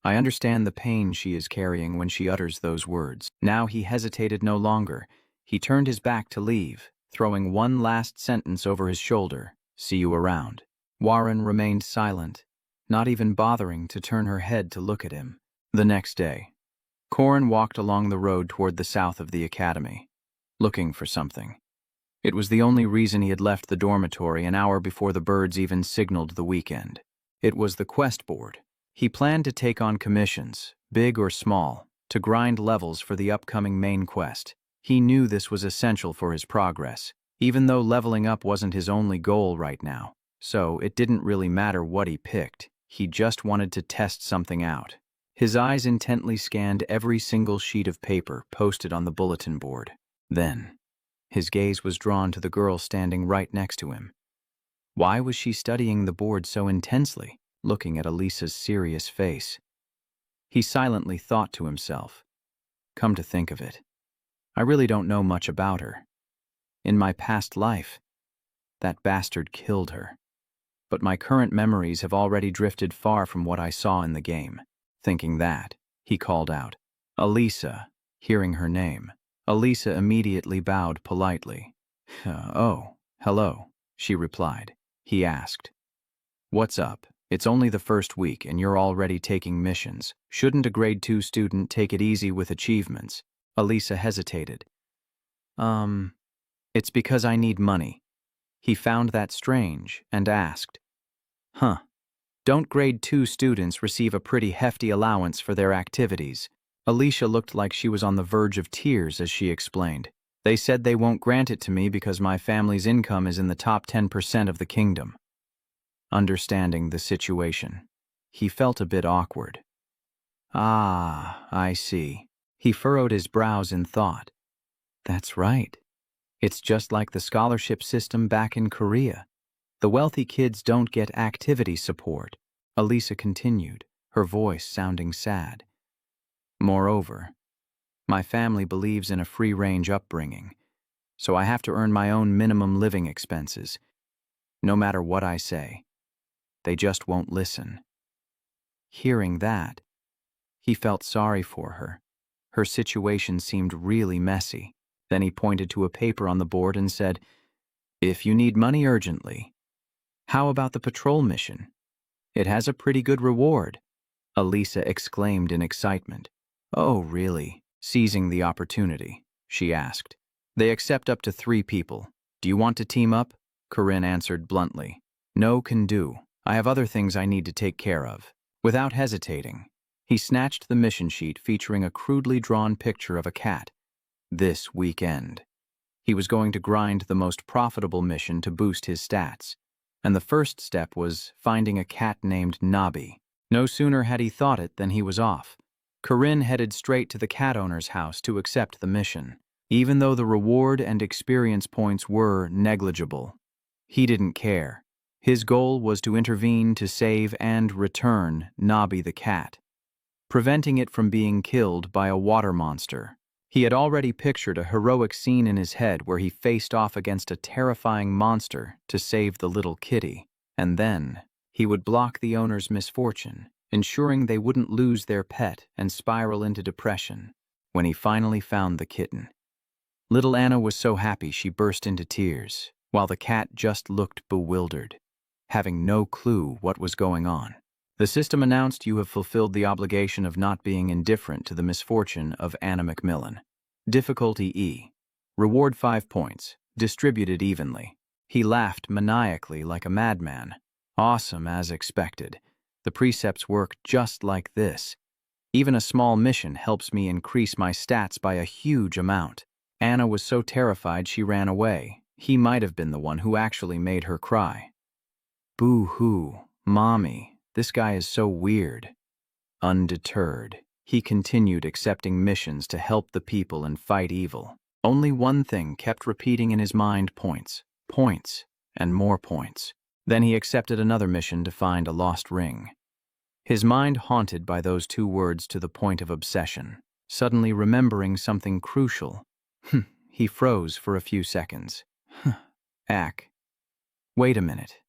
I understand the pain she is carrying when she utters those words. Now he hesitated no longer. He turned his back to leave, throwing one last sentence over his shoulder, see you around. Warren remained silent, not even bothering to turn her head to look at him. The next day, Corin walked along the road toward the south of the academy, looking for something. It was the only reason he had left the dormitory an hour before the birds even signaled the weekend. It was the quest board. He planned to take on commissions, big or small, to grind levels for the upcoming main quest. He knew this was essential for his progress, even though leveling up wasn't his only goal right now. So it didn't really matter what he picked. He just wanted to test something out. His eyes intently scanned every single sheet of paper posted on the bulletin board. Then, his gaze was drawn to the girl standing right next to him. Why was she studying the board so intensely, looking at Alisa's serious face? He silently thought to himself, come to think of it, I really don't know much about her. In my past life, that bastard killed her. But my current memories have already drifted far from what I saw in the game. Thinking that, he called out, Alisa. Hearing her name, Alisa immediately bowed politely. Oh, hello, she replied. He asked, what's up? It's only the first week and you're already taking missions. Shouldn't a grade 2 student take it easy with achievements? Alisa hesitated. It's because I need money. He found that strange and asked, don't grade 2 students receive a pretty hefty allowance for their activities? Alicia looked like she was on the verge of tears as she explained. They said they won't grant it to me because my family's income is in the top 10% of the kingdom. Understanding the situation, he felt a bit awkward. Ah, I see. He furrowed his brows in thought. That's right. It's just like the scholarship system back in Korea. The wealthy kids don't get activity support, Alisa continued, her voice sounding sad. Moreover, my family believes in a free-range upbringing, so I have to earn my own minimum living expenses. No matter what I say, they just won't listen. Hearing that, he felt sorry for her. Her situation seemed really messy. Then he pointed to a paper on the board and said, if you need money urgently, how about the patrol mission? It has a pretty good reward. Alisa exclaimed in excitement. Oh, really? Seizing the opportunity, she asked. They accept up to 3 people. Do you want to team up? Corinne answered bluntly. No can do. I have other things I need to take care of. Without hesitating, he snatched the mission sheet featuring a crudely drawn picture of a cat. This weekend, he was going to grind the most profitable mission to boost his stats. And the first step was finding a cat named Nabi. No sooner had he thought it than he was off. Corinne headed straight to the cat owner's house to accept the mission. Even though the reward and experience points were negligible, he didn't care. His goal was to intervene to save and return Nabi the cat, preventing it from being killed by a water monster. He had already pictured a heroic scene in his head where he faced off against a terrifying monster to save the little kitty, and then he would block the owner's misfortune, ensuring they wouldn't lose their pet and spiral into depression. When he finally found the kitten, little Anna was so happy she burst into tears, while the cat just looked bewildered, having no clue what was going on. The system announced you have fulfilled the obligation of not being indifferent to the misfortune of Anna Macmillan. Difficulty E. Reward 5 points, distributed evenly. He laughed maniacally like a madman. Awesome as expected. The precepts work just like this. Even a small mission helps me increase my stats by a huge amount. Anna was so terrified she ran away. He might have been the one who actually made her cry. Boo-hoo, Mommy. This guy is so weird. Undeterred, he continued accepting missions to help the people and fight evil. Only one thing kept repeating in his mind: points, points, and more points. Then he accepted another mission to find a lost ring. His mind haunted by those 2 words to the point of obsession. Suddenly remembering something crucial, he froze for a few seconds. Wait a minute.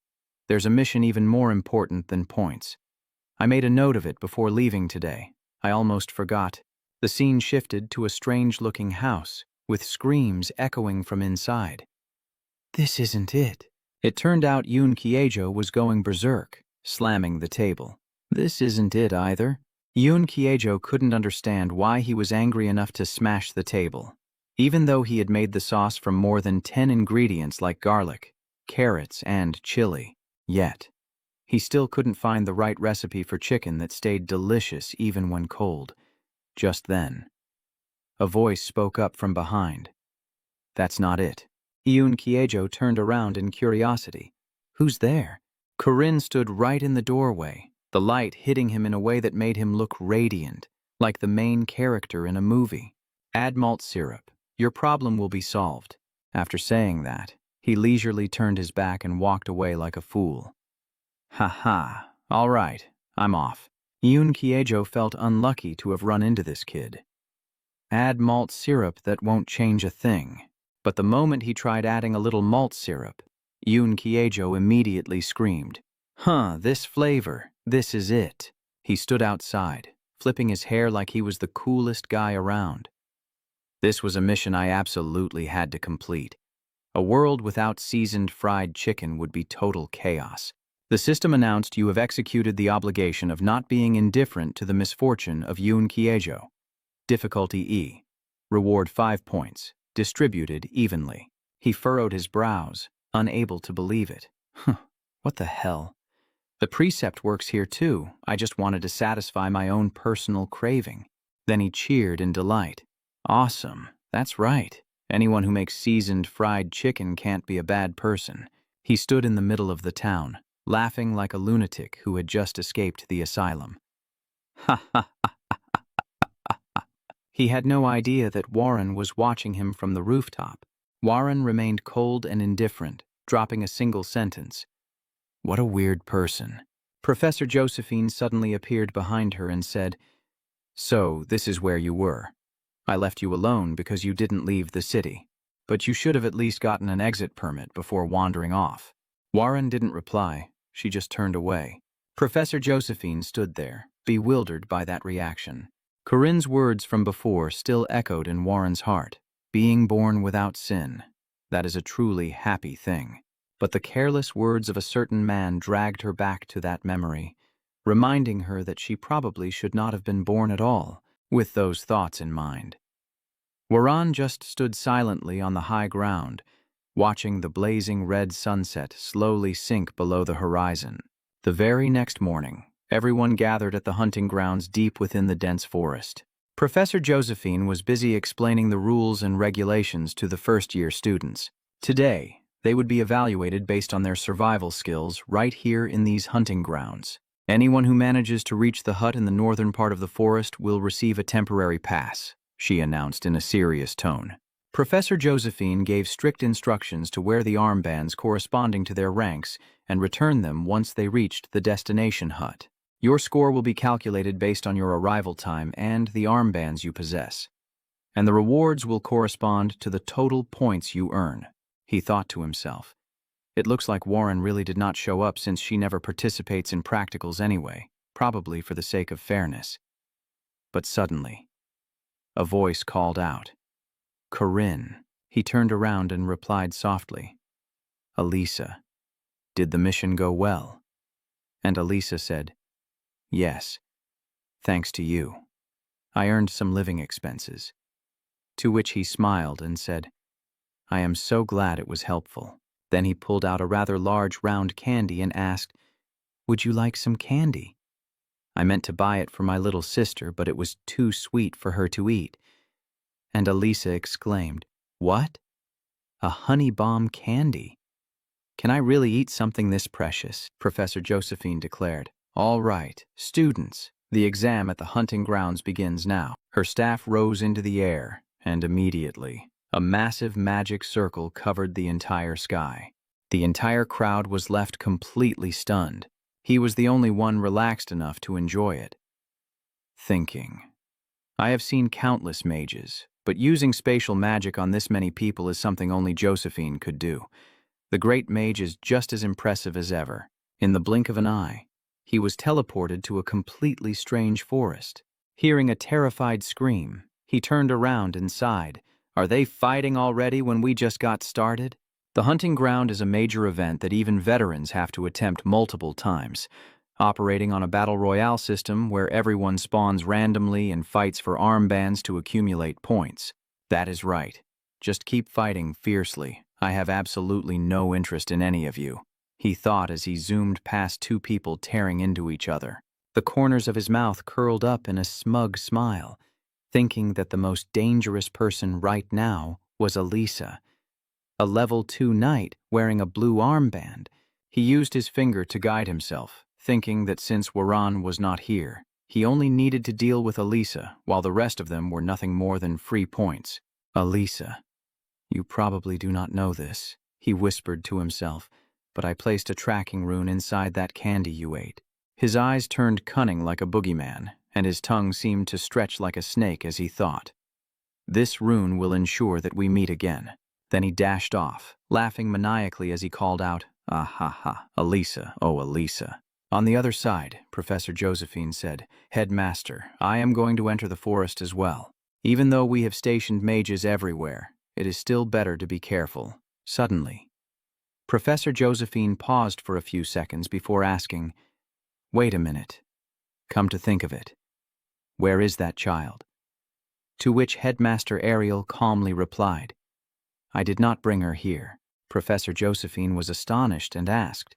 There's a mission even more important than points. I made a note of it before leaving today. I almost forgot. The scene shifted to a strange-looking house, with screams echoing from inside. This isn't it. It turned out Yoon Kyejo was going berserk, slamming the table. This isn't it either. Yoon Kyejo couldn't understand why he was angry enough to smash the table, even though he had made the sauce from more than 10 ingredients like garlic, carrots, and chili. Yet, he still couldn't find the right recipe for chicken that stayed delicious even when cold. Just then, a voice spoke up from behind. That's not it. Yoon Kyejo turned around in curiosity. Who's there? Corinne stood right in the doorway, the light hitting him in a way that made him look radiant, like the main character in a movie. Add malt syrup. Your problem will be solved. After saying that, he leisurely turned his back and walked away like a fool. Ha ha, all right, I'm off. Yoon Kyejo felt unlucky to have run into this kid. Add malt syrup that won't change a thing. But the moment he tried adding a little malt syrup, Yoon Kyejo immediately screamed, "Huh, this flavor, this is it." He stood outside, flipping his hair like he was the coolest guy around. This was a mission I absolutely had to complete. A world without seasoned fried chicken would be total chaos. The system announced you have executed the obligation of not being indifferent to the misfortune of Yoon Kyejo. Difficulty E. Reward 5 points, distributed evenly. He furrowed his brows, unable to believe it. What the hell? The precept works here too. I just wanted to satisfy my own personal craving. Then he cheered in delight. Awesome. That's right. Anyone who makes seasoned fried chicken can't be a bad person. He stood in the middle of the town, laughing like a lunatic who had just escaped the asylum. Ha ha ha ha ha ha. He had no idea that Warren was watching him from the rooftop. Warren remained cold and indifferent, dropping a single sentence. What a weird person. Professor Josephine suddenly appeared behind her and said, "So, this is where you were. I left you alone because you didn't leave the city. But you should have at least gotten an exit permit before wandering off." Warren didn't reply. She just turned away. Professor Josephine stood there, bewildered by that reaction. Corinne's words from before still echoed in Warren's heart. Being born without sin. That is a truly happy thing. But the careless words of a certain man dragged her back to that memory, reminding her that she probably should not have been born at all, with those thoughts in mind. Warren just stood silently on the high ground, watching the blazing red sunset slowly sink below the horizon. The very next morning, everyone gathered at the hunting grounds deep within the dense forest. Professor Josephine was busy explaining the rules and regulations to the first-year students. Today, they would be evaluated based on their survival skills right here in these hunting grounds. Anyone who manages to reach the hut in the northern part of the forest will receive a temporary pass, she announced in a serious tone. Professor Josephine gave strict instructions to wear the armbands corresponding to their ranks and return them once they reached the destination hut. Your score will be calculated based on your arrival time and the armbands you possess, and the rewards will correspond to the total points you earn, he thought to himself. It looks like Warren really did not show up since she never participates in practicals anyway, probably for the sake of fairness. But suddenly, a voice called out. Corinne. He turned around and replied softly. Alisa. Did the mission go well? And Alisa said, Yes. Thanks to you. I earned some living expenses. To which he smiled and said, I am so glad it was helpful. Then he pulled out a rather large round candy and asked, Would you like some candy? I meant to buy it for my little sister, but it was too sweet for her to eat. And Alisa exclaimed, What? A honey bomb candy? Can I really eat something this precious? Professor Josephine declared. All right, students, the exam at the hunting grounds begins now. Her staff rose into the air, and immediately, a massive magic circle covered the entire sky. The entire crowd was left completely stunned. He was the only one relaxed enough to enjoy it. Thinking. I have seen countless mages, but using spatial magic on this many people is something only Josephine could do. The great mage is just as impressive as ever. In the blink of an eye, he was teleported to a completely strange forest. Hearing a terrified scream, he turned around and sighed. Are they fighting already when we just got started? The hunting ground is a major event that even veterans have to attempt multiple times, operating on a battle royale system where everyone spawns randomly and fights for armbands to accumulate points. That is right. Just keep fighting fiercely. I have absolutely no interest in any of you, he thought as he zoomed past two people tearing into each other. The corners of his mouth curled up in a smug smile, thinking that the most dangerous person right now was Alisa. A level 2 knight wearing a blue armband. He used his finger to guide himself, thinking that since Waran was not here, he only needed to deal with Alisa, while the rest of them were nothing more than free points. Alisa. You probably do not know this, he whispered to himself, but I placed a tracking rune inside that candy you ate. His eyes turned cunning like a boogeyman, and his tongue seemed to stretch like a snake as he thought. This rune will ensure that we meet again. Then he dashed off, laughing maniacally as he called out, "Ah ha ha, Alisa, oh Alisa." On the other side, Professor Josephine said, "Headmaster, I am going to enter the forest as well. Even though we have stationed mages everywhere, it is still better to be careful." Suddenly, Professor Josephine paused for a few seconds before asking, "Wait a minute. Come to think of it, where is that child?" To which Headmaster Ariel calmly replied, "I did not bring her here." Professor Josephine was astonished and asked,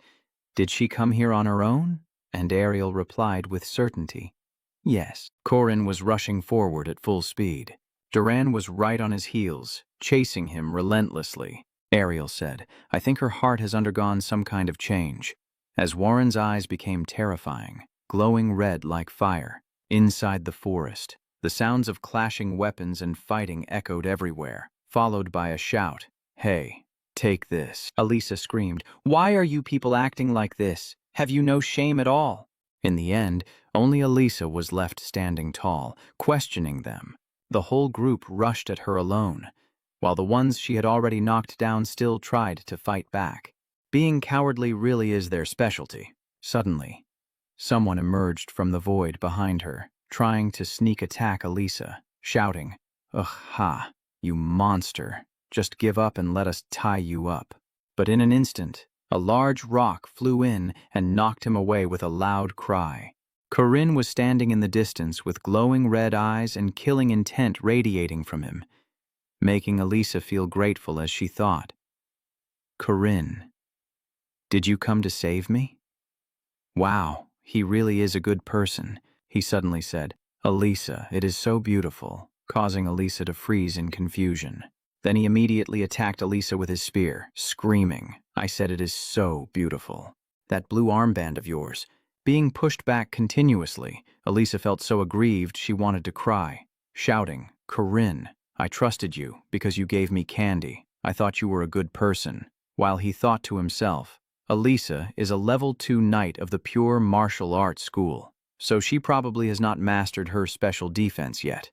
"Did she come here on her own?" And Ariel replied with certainty, "Yes." Corin was rushing forward at full speed. Duran was right on his heels, chasing him relentlessly. Ariel said, "I think her heart has undergone some kind of change." As Warren's eyes became terrifying, glowing red like fire, inside the forest, the sounds of clashing weapons and fighting echoed everywhere, followed by a shout, "Hey, take this." Alisa screamed, "Why are you people acting like this? Have you no shame at all?" In the end, only Alisa was left standing tall, questioning them. The whole group rushed at her alone, while the ones she had already knocked down still tried to fight back. Being cowardly really is their specialty. Suddenly, someone emerged from the void behind her, trying to sneak attack Alisa, shouting, "Ugh ha, you monster. Just give up and let us tie you up." But in an instant, a large rock flew in and knocked him away with a loud cry. Corinne was standing in the distance with glowing red eyes and killing intent radiating from him, making Alisa feel grateful as she thought, "Corinne, did you come to save me?" "Wow, he really is a good person," he suddenly said. "Alisa, it is so beautiful," causing Alisa to freeze in confusion. Then he immediately attacked Alisa with his spear, screaming, "I said it is so beautiful. That blue armband of yours." Being pushed back continuously, Alisa felt so aggrieved she wanted to cry, shouting, "Corinne, I trusted you because you gave me candy. I thought you were a good person." While he thought to himself, Alisa is a level 2 knight of the pure martial arts school, so she probably has not mastered her special defense yet,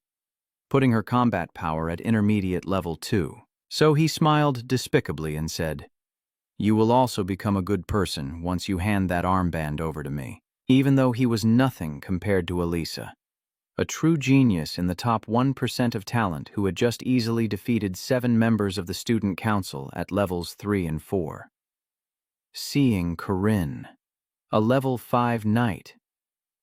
putting her combat power at intermediate level 2. So he smiled despicably and said, "You will also become a good person once you hand that armband over to me." Even though he was nothing compared to Alisa, a true genius in the top 1% of talent who had just easily defeated 7 members of the student council at levels 3 and 4. Seeing Corinne, a level 5 knight,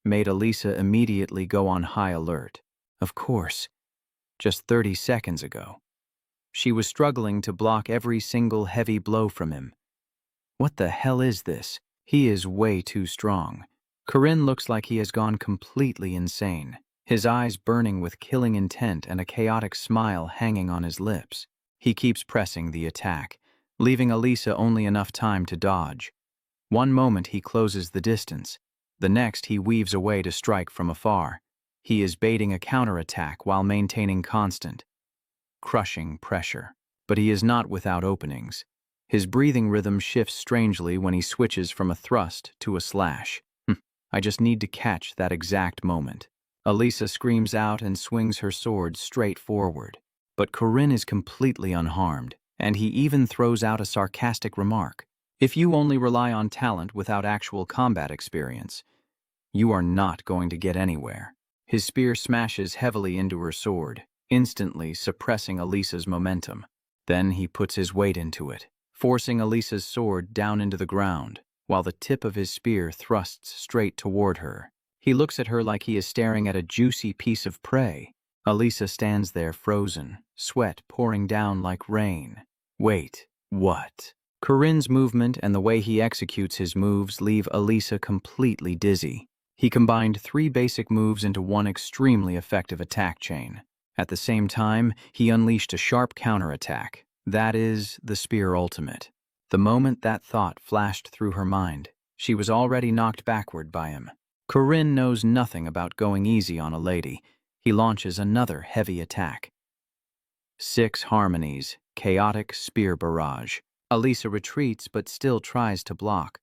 made Alisa immediately go on high alert. Of course, just 30 seconds ago, she was struggling to block every single heavy blow from him. What the hell is this? He is way too strong. Corinne looks like he has gone completely insane, his eyes burning with killing intent and a chaotic smile hanging on his lips. He keeps pressing the attack, leaving Alisa only enough time to dodge. One moment he closes the distance, the next he weaves away to strike from afar. He is baiting a counterattack while maintaining constant, crushing pressure. But he is not without openings. His breathing rhythm shifts strangely when he switches from a thrust to a slash. I just need to catch that exact moment. Alisa screams out and swings her sword straight forward. But Corinne is completely unharmed, and he even throws out a sarcastic remark. If you only rely on talent without actual combat experience, you are not going to get anywhere. His spear smashes heavily into her sword, instantly suppressing Alisa's momentum. Then he puts his weight into it, forcing Alisa's sword down into the ground, while the tip of his spear thrusts straight toward her. He looks at her like he is staring at a juicy piece of prey. Alisa stands there frozen, sweat pouring down like rain. Wait, what? Corinne's movement and the way he executes his moves leave Alisa completely dizzy. He combined 3 basic moves into one extremely effective attack chain. At the same time, he unleashed a sharp counterattack. That is the spear ultimate. The moment that thought flashed through her mind, She was already knocked backward by him. Corinne knows nothing about going easy on a lady. He launches another heavy attack. 6 harmonies, chaotic spear barrage. Alisa retreats but still tries to block.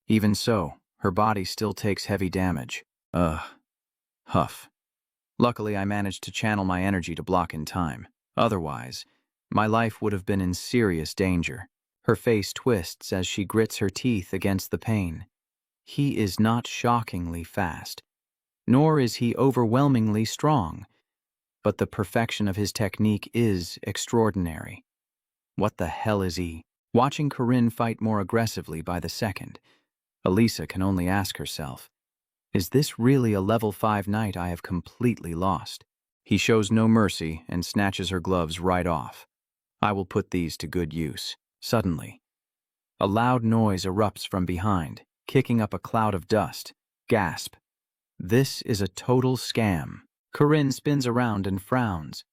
Even so, her body still takes heavy damage. Huff. Luckily, I managed to channel my energy to block in time. Otherwise, my life would have been in serious danger. Her face twists as she grits her teeth against the pain. He is not shockingly fast, nor is he overwhelmingly strong, but the perfection of his technique is extraordinary. What the hell is he? Watching Corinne fight more aggressively by the second, Alisa can only ask herself, is this really a level 5 knight I have completely lost? He shows no mercy and snatches her gloves right off. I will put these to good use. Suddenly, a loud noise erupts from behind, kicking up a cloud of dust. Gasp. This is a total scam. Corinne spins around and frowns.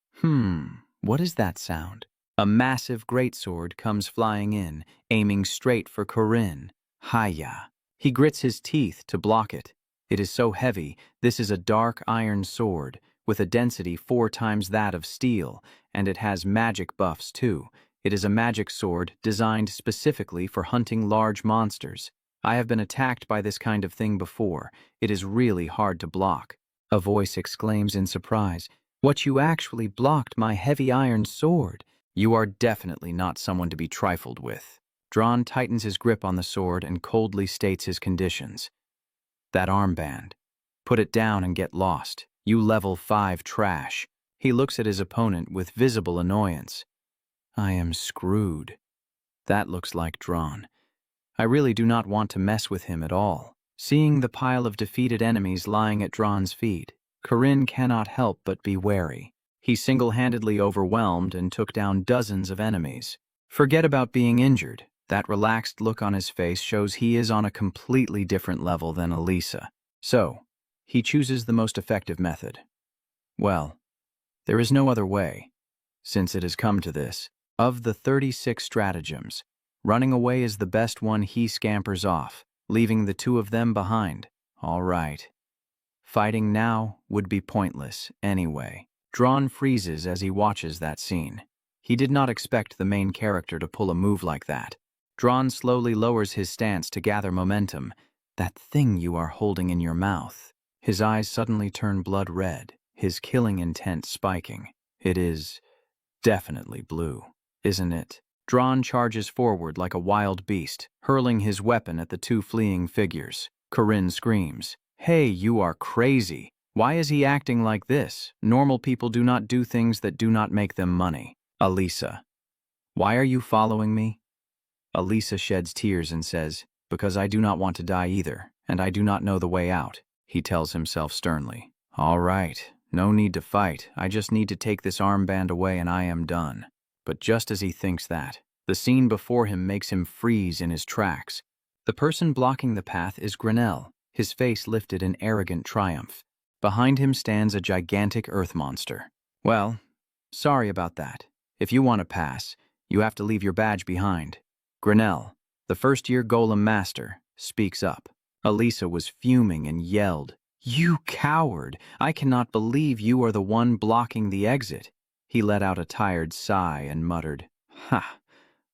What is that sound? A massive greatsword comes flying in, aiming straight for Corinne. Hiya. He grits his teeth to block it. It is so heavy, this is a dark iron sword, with a density 4 times that of steel, and it has magic buffs too. It is a magic sword designed specifically for hunting large monsters. I have been attacked by this kind of thing before. It is really hard to block. A voice exclaims in surprise, "What, you actually blocked my heavy iron sword? You are definitely not someone to be trifled with." Dron tightens his grip on the sword and coldly states his conditions. That armband. Put it down and get lost. You level 5 trash. He looks at his opponent with visible annoyance. I am screwed. That looks like Dron. I really do not want to mess with him at all. Seeing the pile of defeated enemies lying at Dron's feet, Corinne cannot help but be wary. He single-handedly overwhelmed and took down dozens of enemies. Forget about being injured. That relaxed look on his face shows he is on a completely different level than Alisa. So, he chooses the most effective method. Well, there is no other way, since it has come to this. Of the 36 stratagems, running away is the best one. He scampers off, leaving the 2 of them behind. All right. Fighting now would be pointless anyway. Dron freezes as he watches that scene. He did not expect the main character to pull a move like that. Dron slowly lowers his stance to gather momentum. That thing you are holding in your mouth. His eyes suddenly turn blood red, his killing intent spiking. It is definitely blue, isn't it? Dron charges forward like a wild beast, hurling his weapon at the 2 fleeing figures. Corinne screams, "Hey, you are crazy. Why is he acting like this? Normal people do not do things that do not make them money." Alisa, why are you following me? Alisa sheds tears and says, "Because I do not want to die either, and I do not know the way out," he tells himself sternly. All right, no need to fight. I just need to take this armband away and I am done. But just as he thinks that, the scene before him makes him freeze in his tracks. The person blocking the path is Grinnell, his face lifted in arrogant triumph. Behind him stands a gigantic earth monster. Well, sorry about that. If you want to pass, you have to leave your badge behind. Grinnell, the first-year golem master, speaks up. Alisa was fuming and yelled, "You coward! I cannot believe you are the one blocking the exit." He let out a tired sigh and muttered, "Ha,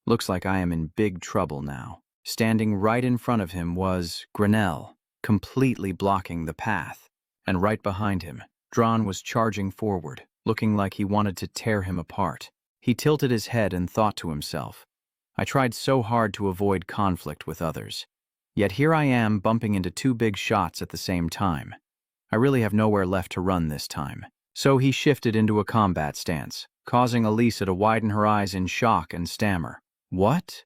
looks like I am in big trouble now." Standing right in front of him was Grinnell, completely blocking the path. And right behind him, Dron was charging forward, looking like he wanted to tear him apart. He tilted his head and thought to himself, I tried so hard to avoid conflict with others. Yet here I am bumping into 2 big shots at the same time. I really have nowhere left to run this time. So he shifted into a combat stance, causing Alisa to widen her eyes in shock and stammer. What?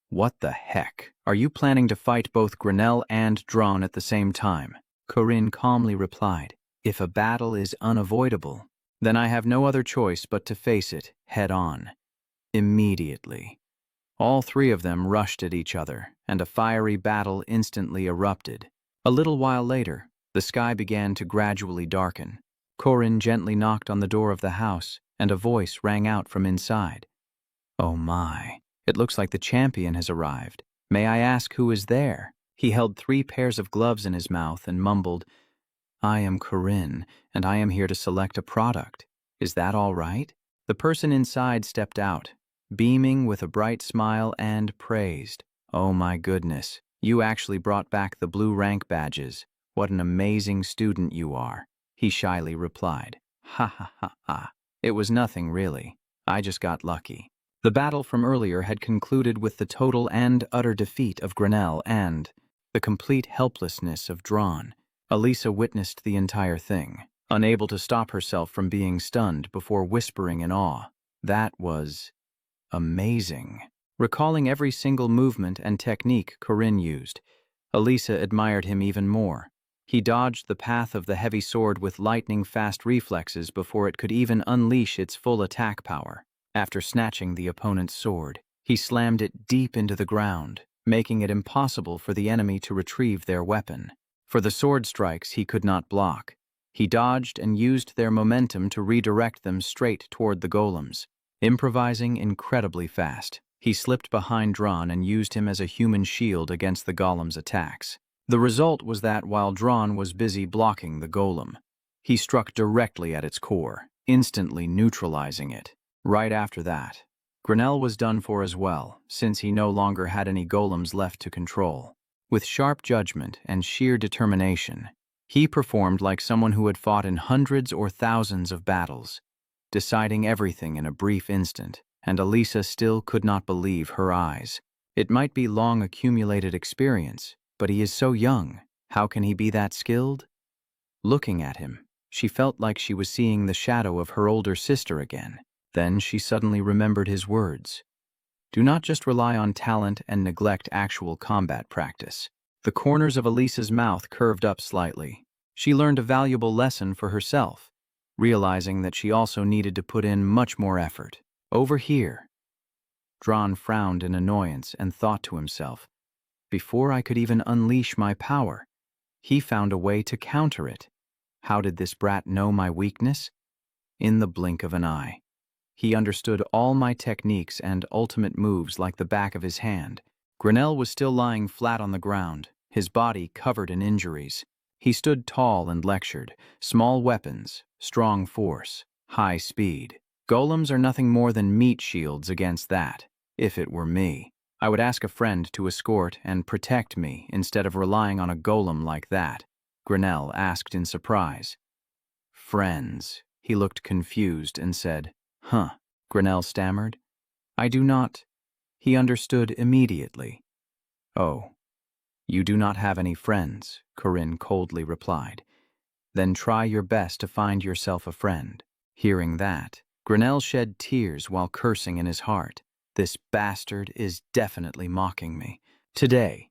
What the heck? Are you planning to fight both Grinnell and Dron at the same time? Corinne calmly replied, If a battle is unavoidable, then I have no other choice but to face it head on. Immediately. All 3 of them rushed at each other, and a fiery battle instantly erupted. A little while later, the sky began to gradually darken. Corinne gently knocked on the door of the house, and a voice rang out from inside. Oh my, it looks like the champion has arrived. May I ask who is there? He held 3 pairs of gloves in his mouth and mumbled, I am Corinne, and I am here to select a product. Is that all right? The person inside stepped out, beaming with a bright smile, and praised. Oh my goodness, you actually brought back the blue rank badges. What an amazing student you are, he shyly replied. Ha ha ha ha. It was nothing really. I just got lucky. The battle from earlier had concluded with the total and utter defeat of Grinnell and the complete helplessness of Drawn. Alisa witnessed the entire thing, unable to stop herself from being stunned before whispering in awe. That was amazing. Recalling every single movement and technique Corinne used, Alisa admired him even more. He dodged the path of the heavy sword with lightning-fast reflexes before it could even unleash its full attack power. After snatching the opponent's sword, he slammed it deep into the ground, making it impossible for the enemy to retrieve their weapon. For the sword strikes he could not block, he dodged and used their momentum to redirect them straight toward the golems. Improvising incredibly fast, he slipped behind Drawn and used him as a human shield against the golem's attacks. The result was that while Drawn was busy blocking the golem, he struck directly at its core, instantly neutralizing it. Right after that, Grinnell was done for as well, since he no longer had any golems left to control. With sharp judgment and sheer determination, he performed like someone who had fought in hundreds or thousands of battles, deciding everything in a brief instant, and Alisa still could not believe her eyes. It might be long accumulated experience, but he is so young. How can he be that skilled? Looking at him, she felt like she was seeing the shadow of her older sister again. Then she suddenly remembered his words. Do not just rely on talent and neglect actual combat practice. The corners of Alisa's mouth curved up slightly. She learned a valuable lesson for herself, realizing that she also needed to put in much more effort. Over here. Drawn frowned in annoyance and thought to himself, before I could even unleash my power, he found a way to counter it. How did this brat know my weakness? In the blink of an eye. He understood all my techniques and ultimate moves like the back of his hand. Grinnell was still lying flat on the ground, his body covered in injuries. He stood tall and lectured. Small weapons, strong force, high speed. Golems are nothing more than meat shields against that. If it were me, I would ask a friend to escort and protect me instead of relying on a golem like that, Grinnell asked in surprise. Friends. He looked confused and said, Huh, Grinnell stammered. I do not. He understood immediately. Oh, you do not have any friends, Corinne coldly replied. Then try your best to find yourself a friend. Hearing that, Grinnell shed tears while cursing in his heart. This bastard is definitely mocking me. Today,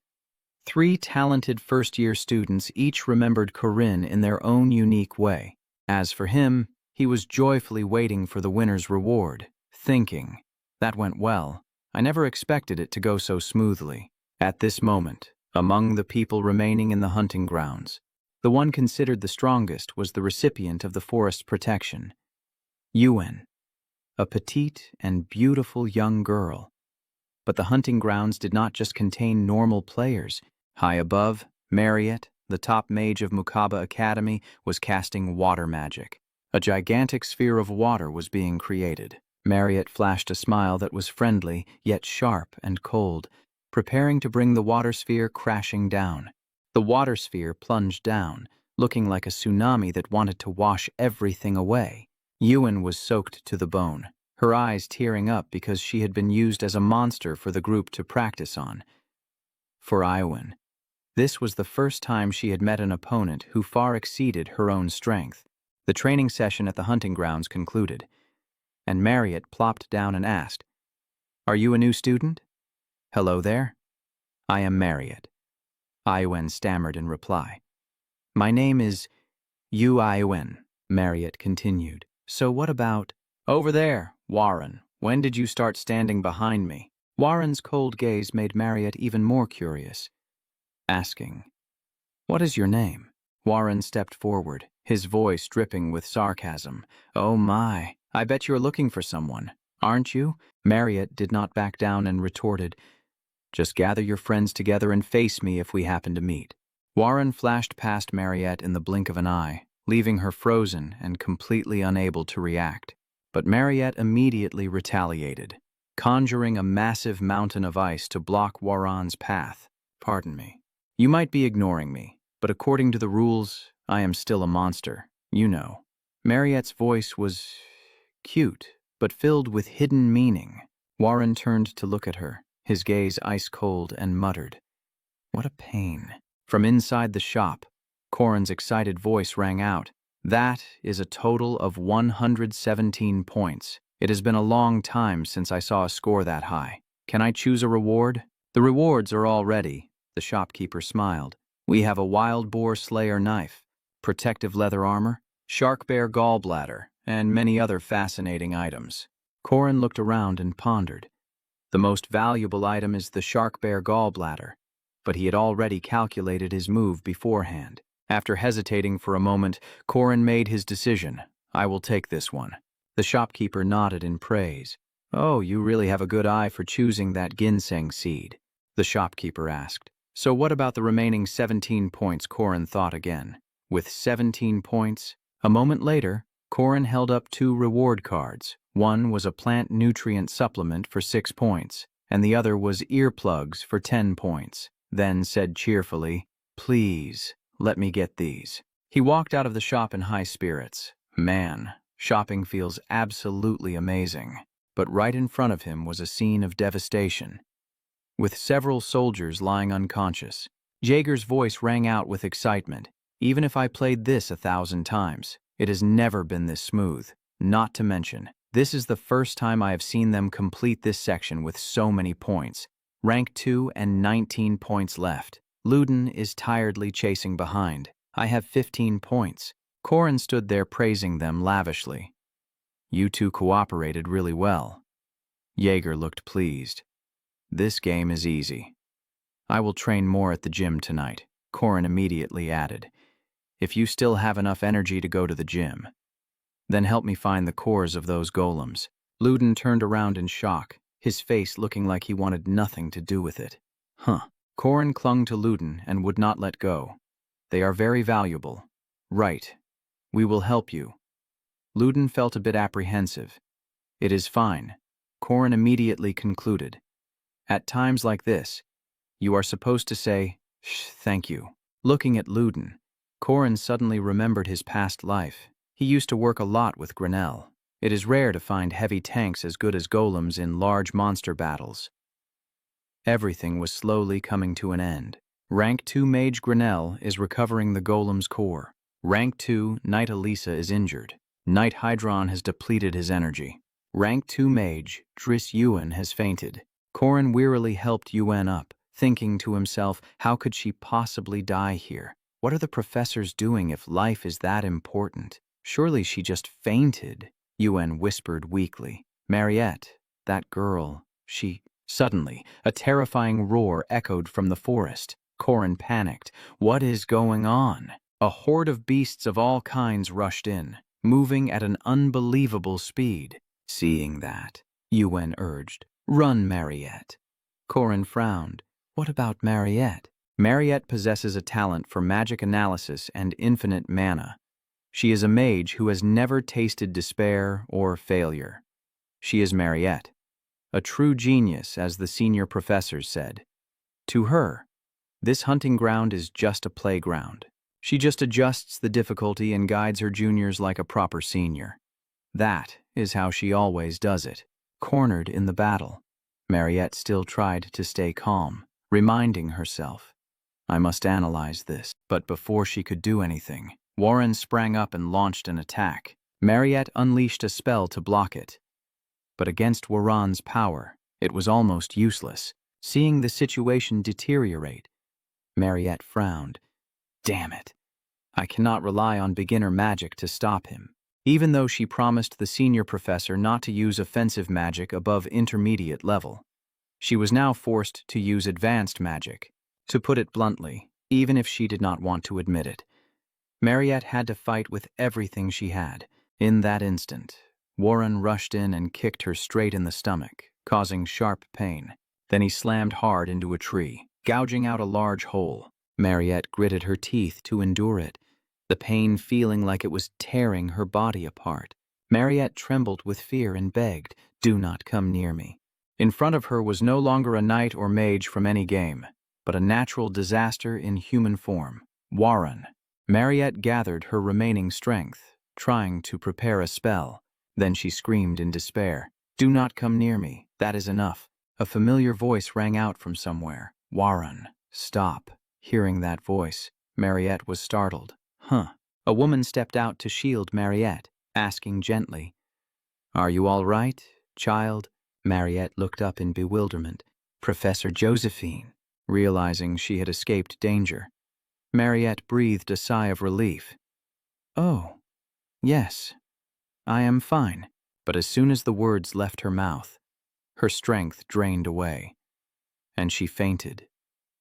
3 talented first-year students each remembered Corinne in their own unique way. As for him, he was joyfully waiting for the winner's reward, thinking, that went well. I never expected it to go so smoothly. At this moment, among the people remaining in the hunting grounds, the one considered the strongest was the recipient of the forest's protection, Yuen, a petite and beautiful young girl. But the hunting grounds did not just contain normal players. High above, Marriott, the top mage of Mukaba Academy, was casting water magic. A gigantic sphere of water was being created. Marriott flashed a smile that was friendly, yet sharp and cold, preparing to bring the water sphere crashing down. The water sphere plunged down, looking like a tsunami that wanted to wash everything away. Yuen was soaked to the bone, her eyes tearing up because she had been used as a monster for the group to practice on. For Yuen, this was the first time she had met an opponent who far exceeded her own strength. The training session at the hunting grounds concluded, and Marriott plopped down and asked, Are you a new student? Hello there. I am Marriott. Yuen stammered in reply. My name is Yuen, Marriott continued. So what about... Over there, Warren. When did you start standing behind me? Warren's cold gaze made Marriott even more curious, asking, What is your name? Warren stepped forward, his voice dripping with sarcasm. Oh my, I bet you're looking for someone, aren't you? Marriott did not back down and retorted, Just gather your friends together and face me if we happen to meet. Warren flashed past Mariette in the blink of an eye, leaving her frozen and completely unable to react. But Mariette immediately retaliated, conjuring a massive mountain of ice to block Warren's path. Pardon me. You might be ignoring me, but according to the rules, I am still a monster, you know. Mariette's voice was cute, but filled with hidden meaning. Warren turned to look at her, his gaze ice-cold, and muttered, "What a pain." From inside the shop, Corin's excited voice rang out, "That is a total of 117 points. It has been a long time since I saw a score that high. Can I choose a reward?" "The rewards are all ready," the shopkeeper smiled. "We have a wild boar slayer knife, protective leather armor, shark bear gallbladder, and many other fascinating items." Corin looked around and pondered. The most valuable item is the shark bear gallbladder, but he had already calculated his move beforehand. After hesitating for a moment, Corin made his decision. "I will take this one." The shopkeeper nodded in praise. "Oh, you really have a good eye for choosing that ginseng seed," the shopkeeper asked. "So what about the remaining 17 points?" Corin thought again. With 17 points, a moment later, Corin held up 2 reward cards. One was a plant nutrient supplement for 6 points, and the other was earplugs for 10 points. Then said cheerfully, "Please, let me get these." He walked out of the shop in high spirits. Man, shopping feels absolutely amazing. But right in front of him was a scene of devastation. With several soldiers lying unconscious, Jaeger's voice rang out with excitement. "Even if I played this 1,000 times, it has never been this smooth. Not to mention, this is the first time I have seen them complete this section with so many points. Rank 2 and 19 points left. Luden is tiredly chasing behind. I have 15 points. Corin stood there praising them lavishly. You two cooperated really well. Jaeger looked pleased. This game is easy. I will train more at the gym tonight, Corin immediately added. If you still have enough energy to go to the gym, then help me find the cores of those golems. Luden turned around in shock, his face looking like he wanted nothing to do with it. Corin clung to Luden and would not let go. They are very valuable. Right. We will help you. Luden felt a bit apprehensive. It is fine, Corin immediately concluded. At times like this, you are supposed to say, thank you. Looking at Luden, Corin suddenly remembered his past life. He used to work a lot with Grinnell. It is rare to find heavy tanks as good as golems in large monster battles. Everything was slowly coming to an end. Rank 2 Mage Grinnell is recovering the golem's core. Rank 2 Knight Alisa is injured. Knight Hydron has depleted his energy. Rank 2 Mage Driss Yuen has fainted. Corin wearily helped Yuen up, thinking to himself, how could she possibly die here? What are the professors doing if life is that important? Surely she just fainted, Yuen whispered weakly. Mariette, that girl, she... Suddenly, a terrifying roar echoed from the forest. Corin panicked. What is going on? A horde of beasts of all kinds rushed in, moving at an unbelievable speed. Seeing that, Yuen urged, Run, Mariette. Corin frowned. What about Mariette? Mariette possesses a talent for magic analysis and infinite mana. She is a mage who has never tasted despair or failure. She is Mariette. A true genius, as the senior professors said. To her, this hunting ground is just a playground. She just adjusts the difficulty and guides her juniors like a proper senior. That is how she always does it. Cornered in the battle, Mariette still tried to stay calm, reminding herself, I must analyze this. But before she could do anything, Warren sprang up and launched an attack. Mariette unleashed a spell to block it. But against Warren's power, it was almost useless. Seeing the situation deteriorate, Mariette frowned. Damn it. I cannot rely on beginner magic to stop him. Even though she promised the senior professor not to use offensive magic above intermediate level, she was now forced to use advanced magic. To put it bluntly, even if she did not want to admit it, Mariette had to fight with everything she had. In that instant, Warren rushed in and kicked her straight in the stomach, causing sharp pain. Then he slammed hard into a tree, gouging out a large hole. Mariette gritted her teeth to endure it, the pain feeling like it was tearing her body apart. Mariette trembled with fear and begged, "Do not come near me." In front of her was no longer a knight or mage from any game, but a natural disaster in human form, Warren. Mariette gathered her remaining strength, trying to prepare a spell. Then she screamed in despair, "Do not come near me, that is enough." A familiar voice rang out from somewhere. "Warren, stop." Hearing that voice, Mariette was startled. "Huh." A woman stepped out to shield Mariette, asking gently, "Are you all right, child?" Mariette looked up in bewilderment. Professor Josephine, realizing she had escaped danger. Mariette breathed a sigh of relief. "Oh, yes, I am fine." But as soon as the words left her mouth, her strength drained away, and she fainted,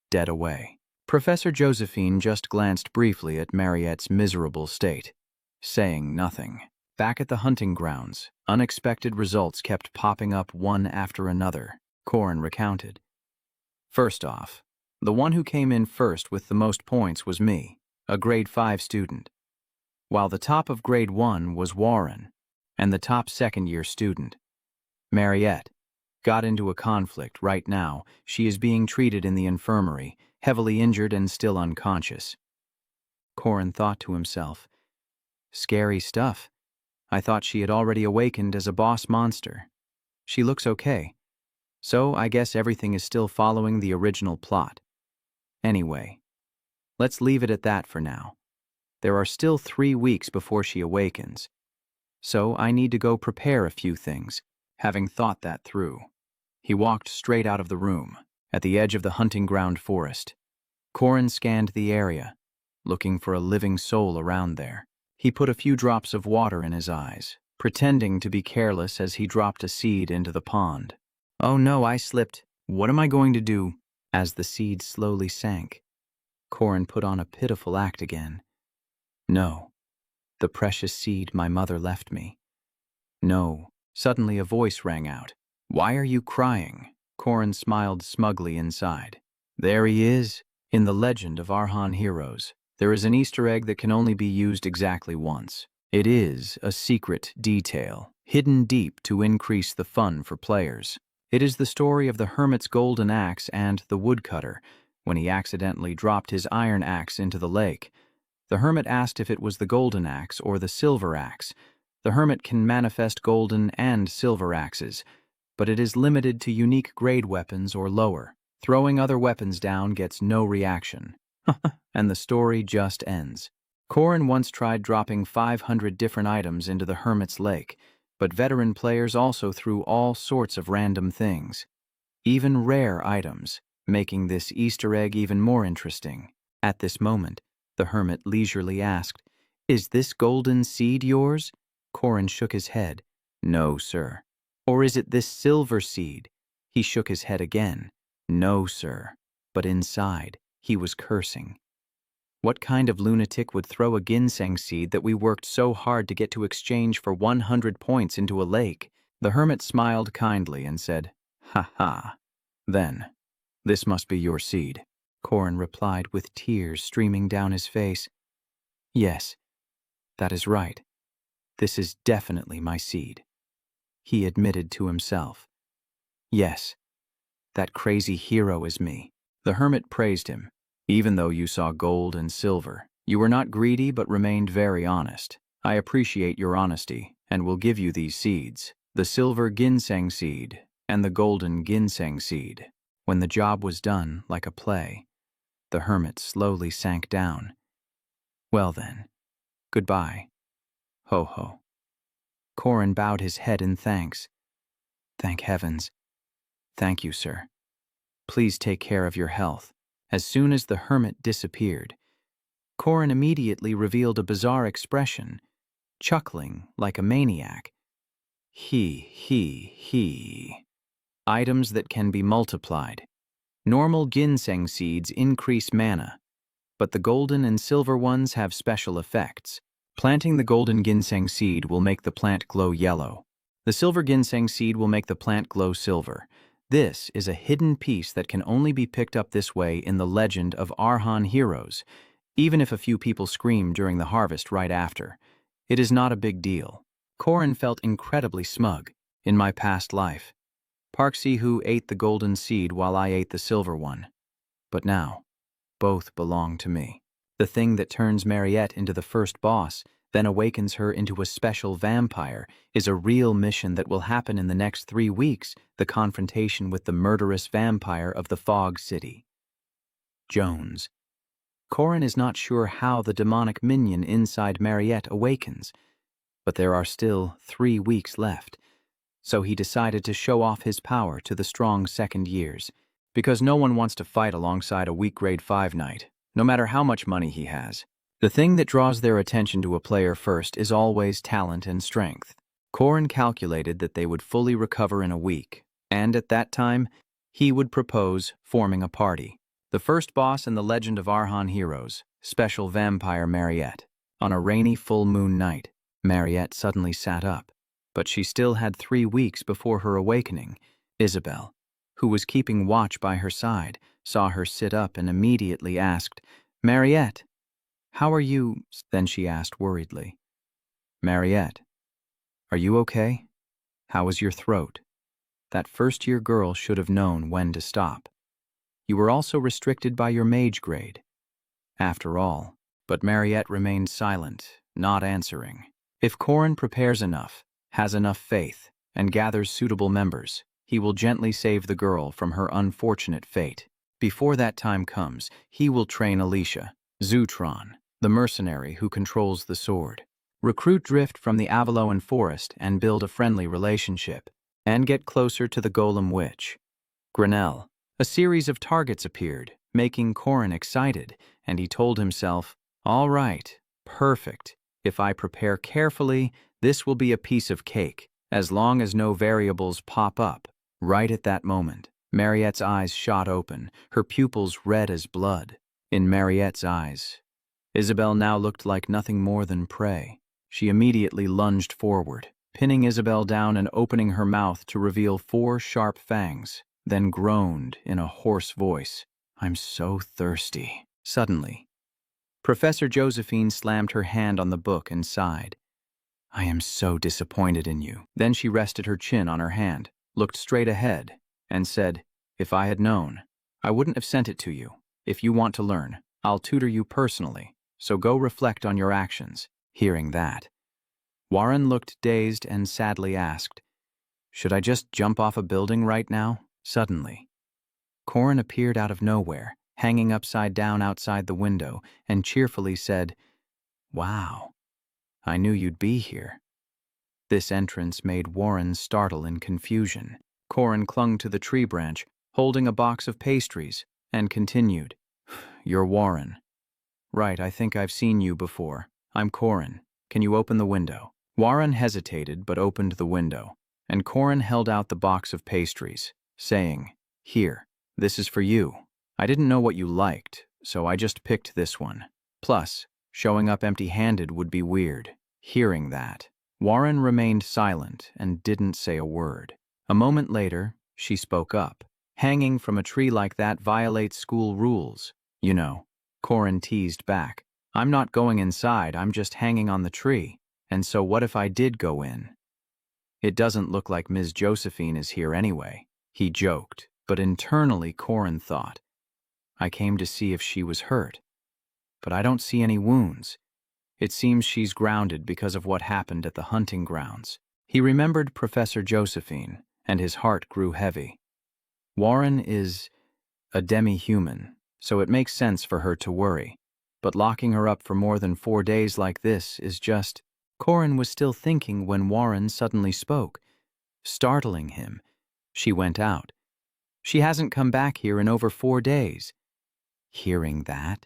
dead away. Professor Josephine just glanced briefly at Mariette's miserable state, saying nothing. Back at the hunting grounds, unexpected results kept popping up one after another. Corin recounted. "First off, the one who came in first with the most points was me, a grade 5 student, while the top of grade 1 was Warren, and the top second-year student, Mariette, got into a conflict. Right now, she is being treated in the infirmary, heavily injured and still unconscious." Corin thought to himself, "Scary stuff. I thought she had already awakened as a boss monster. She looks okay, so I guess everything is still following the original plot. Anyway, let's leave it at that for now. There are still 3 weeks before she awakens, so I need to go prepare a few things." Having thought that through, he walked straight out of the room. At the edge of the hunting ground forest, Corin scanned the area, looking for a living soul around there. He put a few drops of water in his eyes, pretending to be careless as he dropped a seed into the pond. "Oh no, I slipped. What am I going to do?" As the seed slowly sank, Corin put on a pitiful act again. "No, the precious seed my mother left me. No." Suddenly a voice rang out. "Why are you crying?" Corin smiled smugly inside. "There he is. In the legend of Arhan heroes, there is an Easter egg that can only be used exactly once. It is a secret detail, hidden deep to increase the fun for players. It is the story of the hermit's golden axe and the woodcutter, when he accidentally dropped his iron axe into the lake. The hermit asked if it was the golden axe or the silver axe. The hermit can manifest golden and silver axes, but it is limited to unique grade weapons or lower. Throwing other weapons down gets no reaction. And the story just ends. Corin once tried dropping 500 different items into the hermit's lake, but veteran players also threw all sorts of random things, even rare items, making this Easter egg even more interesting. At this moment, the hermit leisurely asked, "Is this golden seed yours?" Corin shook his head. "No, sir." "Or is it this silver seed?" He shook his head again. "No, sir." But inside, he was cursing. What kind of lunatic would throw a ginseng seed that we worked so hard to get to exchange for 100 points into a lake? The hermit smiled kindly and said, "Ha ha. Then, this must be your seed." Corin replied with tears streaming down his face. "Yes, that is right. This is definitely my seed." He admitted to himself. "Yes, that crazy hero is me." The hermit praised him. "Even though you saw gold and silver, you were not greedy but remained very honest. I appreciate your honesty and will give you these seeds, the silver ginseng seed and the golden ginseng seed." When the job was done, like a play, the hermit slowly sank down. "Well then, goodbye. Ho ho." Corin bowed his head in thanks. "Thank heavens. Thank you, sir. Please take care of your health." As soon as the hermit disappeared, Corin immediately revealed a bizarre expression, chuckling like a maniac. He. Items that can be multiplied. Normal ginseng seeds increase mana, but the golden and silver ones have special effects. Planting the golden ginseng seed will make the plant glow yellow. The silver ginseng seed will make the plant glow silver. This is a hidden piece that can only be picked up this way in the legend of Arhan heroes, even if a few people scream during the harvest right after. It is not a big deal. Korin felt incredibly smug. In my past life, Park Seahoo ate the golden seed while I ate the silver one. But now, both belong to me. The thing that turns Mariette into the first boss, then awakens her into a special vampire, is a real mission that will happen in the next 3 weeks, the confrontation with the murderous vampire of the Fog City. Jones. Korin is not sure how the demonic minion inside Mariette awakens, but there are still 3 weeks left, so he decided to show off his power to the strong second years, because no one wants to fight alongside a weak grade 5 knight, no matter how much money he has. The thing that draws their attention to a player first is always talent and strength. Korin calculated that they would fully recover in a week, and at that time, he would propose forming a party. The first boss in the Legend of Arhan Heroes, Special Vampire Mariette. On a rainy full moon night, Mariette suddenly sat up, but she still had 3 weeks before her awakening. Isabel, who was keeping watch by her side, saw her sit up and immediately asked, "Mariette, how are you?" Then she asked worriedly, "Mariette, are you okay? How is your throat?" That first-year girl should have known when to stop. You were also restricted by your mage grade. After all, but Mariette remained silent, not answering. If Korin prepares enough, has enough faith, and gathers suitable members, he will gently save the girl from her unfortunate fate. Before that time comes, he will train Alicia, Zutron, the mercenary who controls the sword, recruit Drift from the Avalon forest and build a friendly relationship, and get closer to the Golem Witch. Grinnell. A series of targets appeared, making Korin excited, and he told himself, "All right, perfect. If I prepare carefully, this will be a piece of cake, as long as no variables pop up." Right at that moment, Mariette's eyes shot open, her pupils red as blood. In Mariette's eyes, Isabel now looked like nothing more than prey. She immediately lunged forward, pinning Isabel down and opening her mouth to reveal 4 sharp fangs, then groaned in a hoarse voice, "I'm so thirsty." Suddenly, Professor Josephine slammed her hand on the book and sighed. "I am so disappointed in you." Then she rested her chin on her hand, looked straight ahead, and said, "If I had known, I wouldn't have sent it to you. If you want to learn, I'll tutor you personally, so go reflect on your actions." Hearing that, Warren looked dazed and sadly asked, "Should I just jump off a building right now?" Suddenly, Korin appeared out of nowhere, hanging upside down outside the window, and cheerfully said, "Wow, I knew you'd be here." This entrance made Warren startle in confusion. Korin clung to the tree branch, holding a box of pastries, and continued, "You're Warren. Right, I think I've seen you before. I'm Korin. Can you open the window?" Warren hesitated but opened the window, and Korin held out the box of pastries, saying, "Here, this is for you. I didn't know what you liked, so I just picked this one. Plus, showing up empty-handed would be weird." Hearing that, Warren remained silent and didn't say a word. A moment later, she spoke up. "Hanging from a tree like that violates school rules. You know," Korin teased back. "I'm not going inside, I'm just hanging on the tree. And so what if I did go in? It doesn't look like Ms. Josephine is here anyway." He joked, but internally Korin thought, "I came to see if she was hurt. But I don't see any wounds. It seems she's grounded because of what happened at the hunting grounds." He remembered Professor Josephine, and his heart grew heavy. Warren is a demi-human, so it makes sense for her to worry. But locking her up for more than 4 days like this is just... Korin was still thinking when Warren suddenly spoke, startling him. "She went out. She hasn't come back here in over 4 days. Hearing that,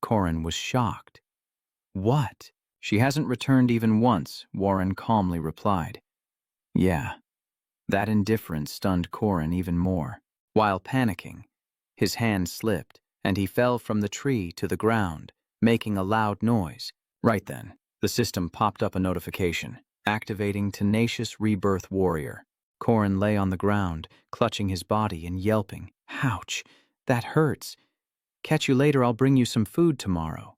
Korin was shocked. "What? She hasn't returned even once," Warren calmly replied. Yeah, that indifference stunned Korin even more. While panicking, his hand slipped, and he fell from the tree to the ground, making a loud noise. Right then, the system popped up a notification, activating Tenacious Rebirth Warrior. Corin lay on the ground, clutching his body and yelping. Ouch, that hurts. Catch you later, I'll bring you some food tomorrow.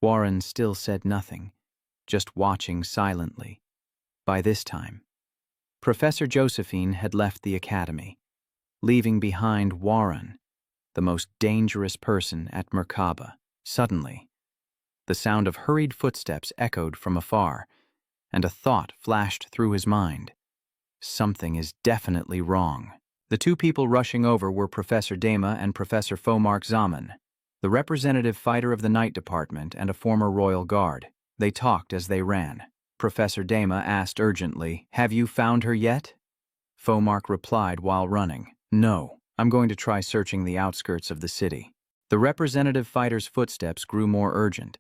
Warren still said nothing, just watching silently. By this time, Professor Josephine had left the academy, leaving behind Warren, the most dangerous person at Merkaba. Suddenly, the sound of hurried footsteps echoed from afar, and a thought flashed through his mind. Something is definitely wrong. The two people rushing over were Professor Dema and Professor Fomark Zaman, the representative fighter of the Night Department and a former royal guard. They talked as they ran. Professor Dema asked urgently, "Have you found her yet?" Fomark replied while running, "No, I'm going to try searching the outskirts of the city." The representative fighter's footsteps grew more urgent.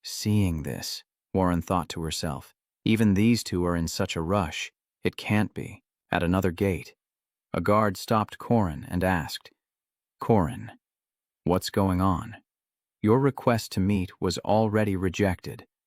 Seeing this, Warren thought to herself, even these two are in such a rush. It can't be. At another gate, a guard stopped Corin and asked, "Corin, what's going on? Your request to meet was already rejected.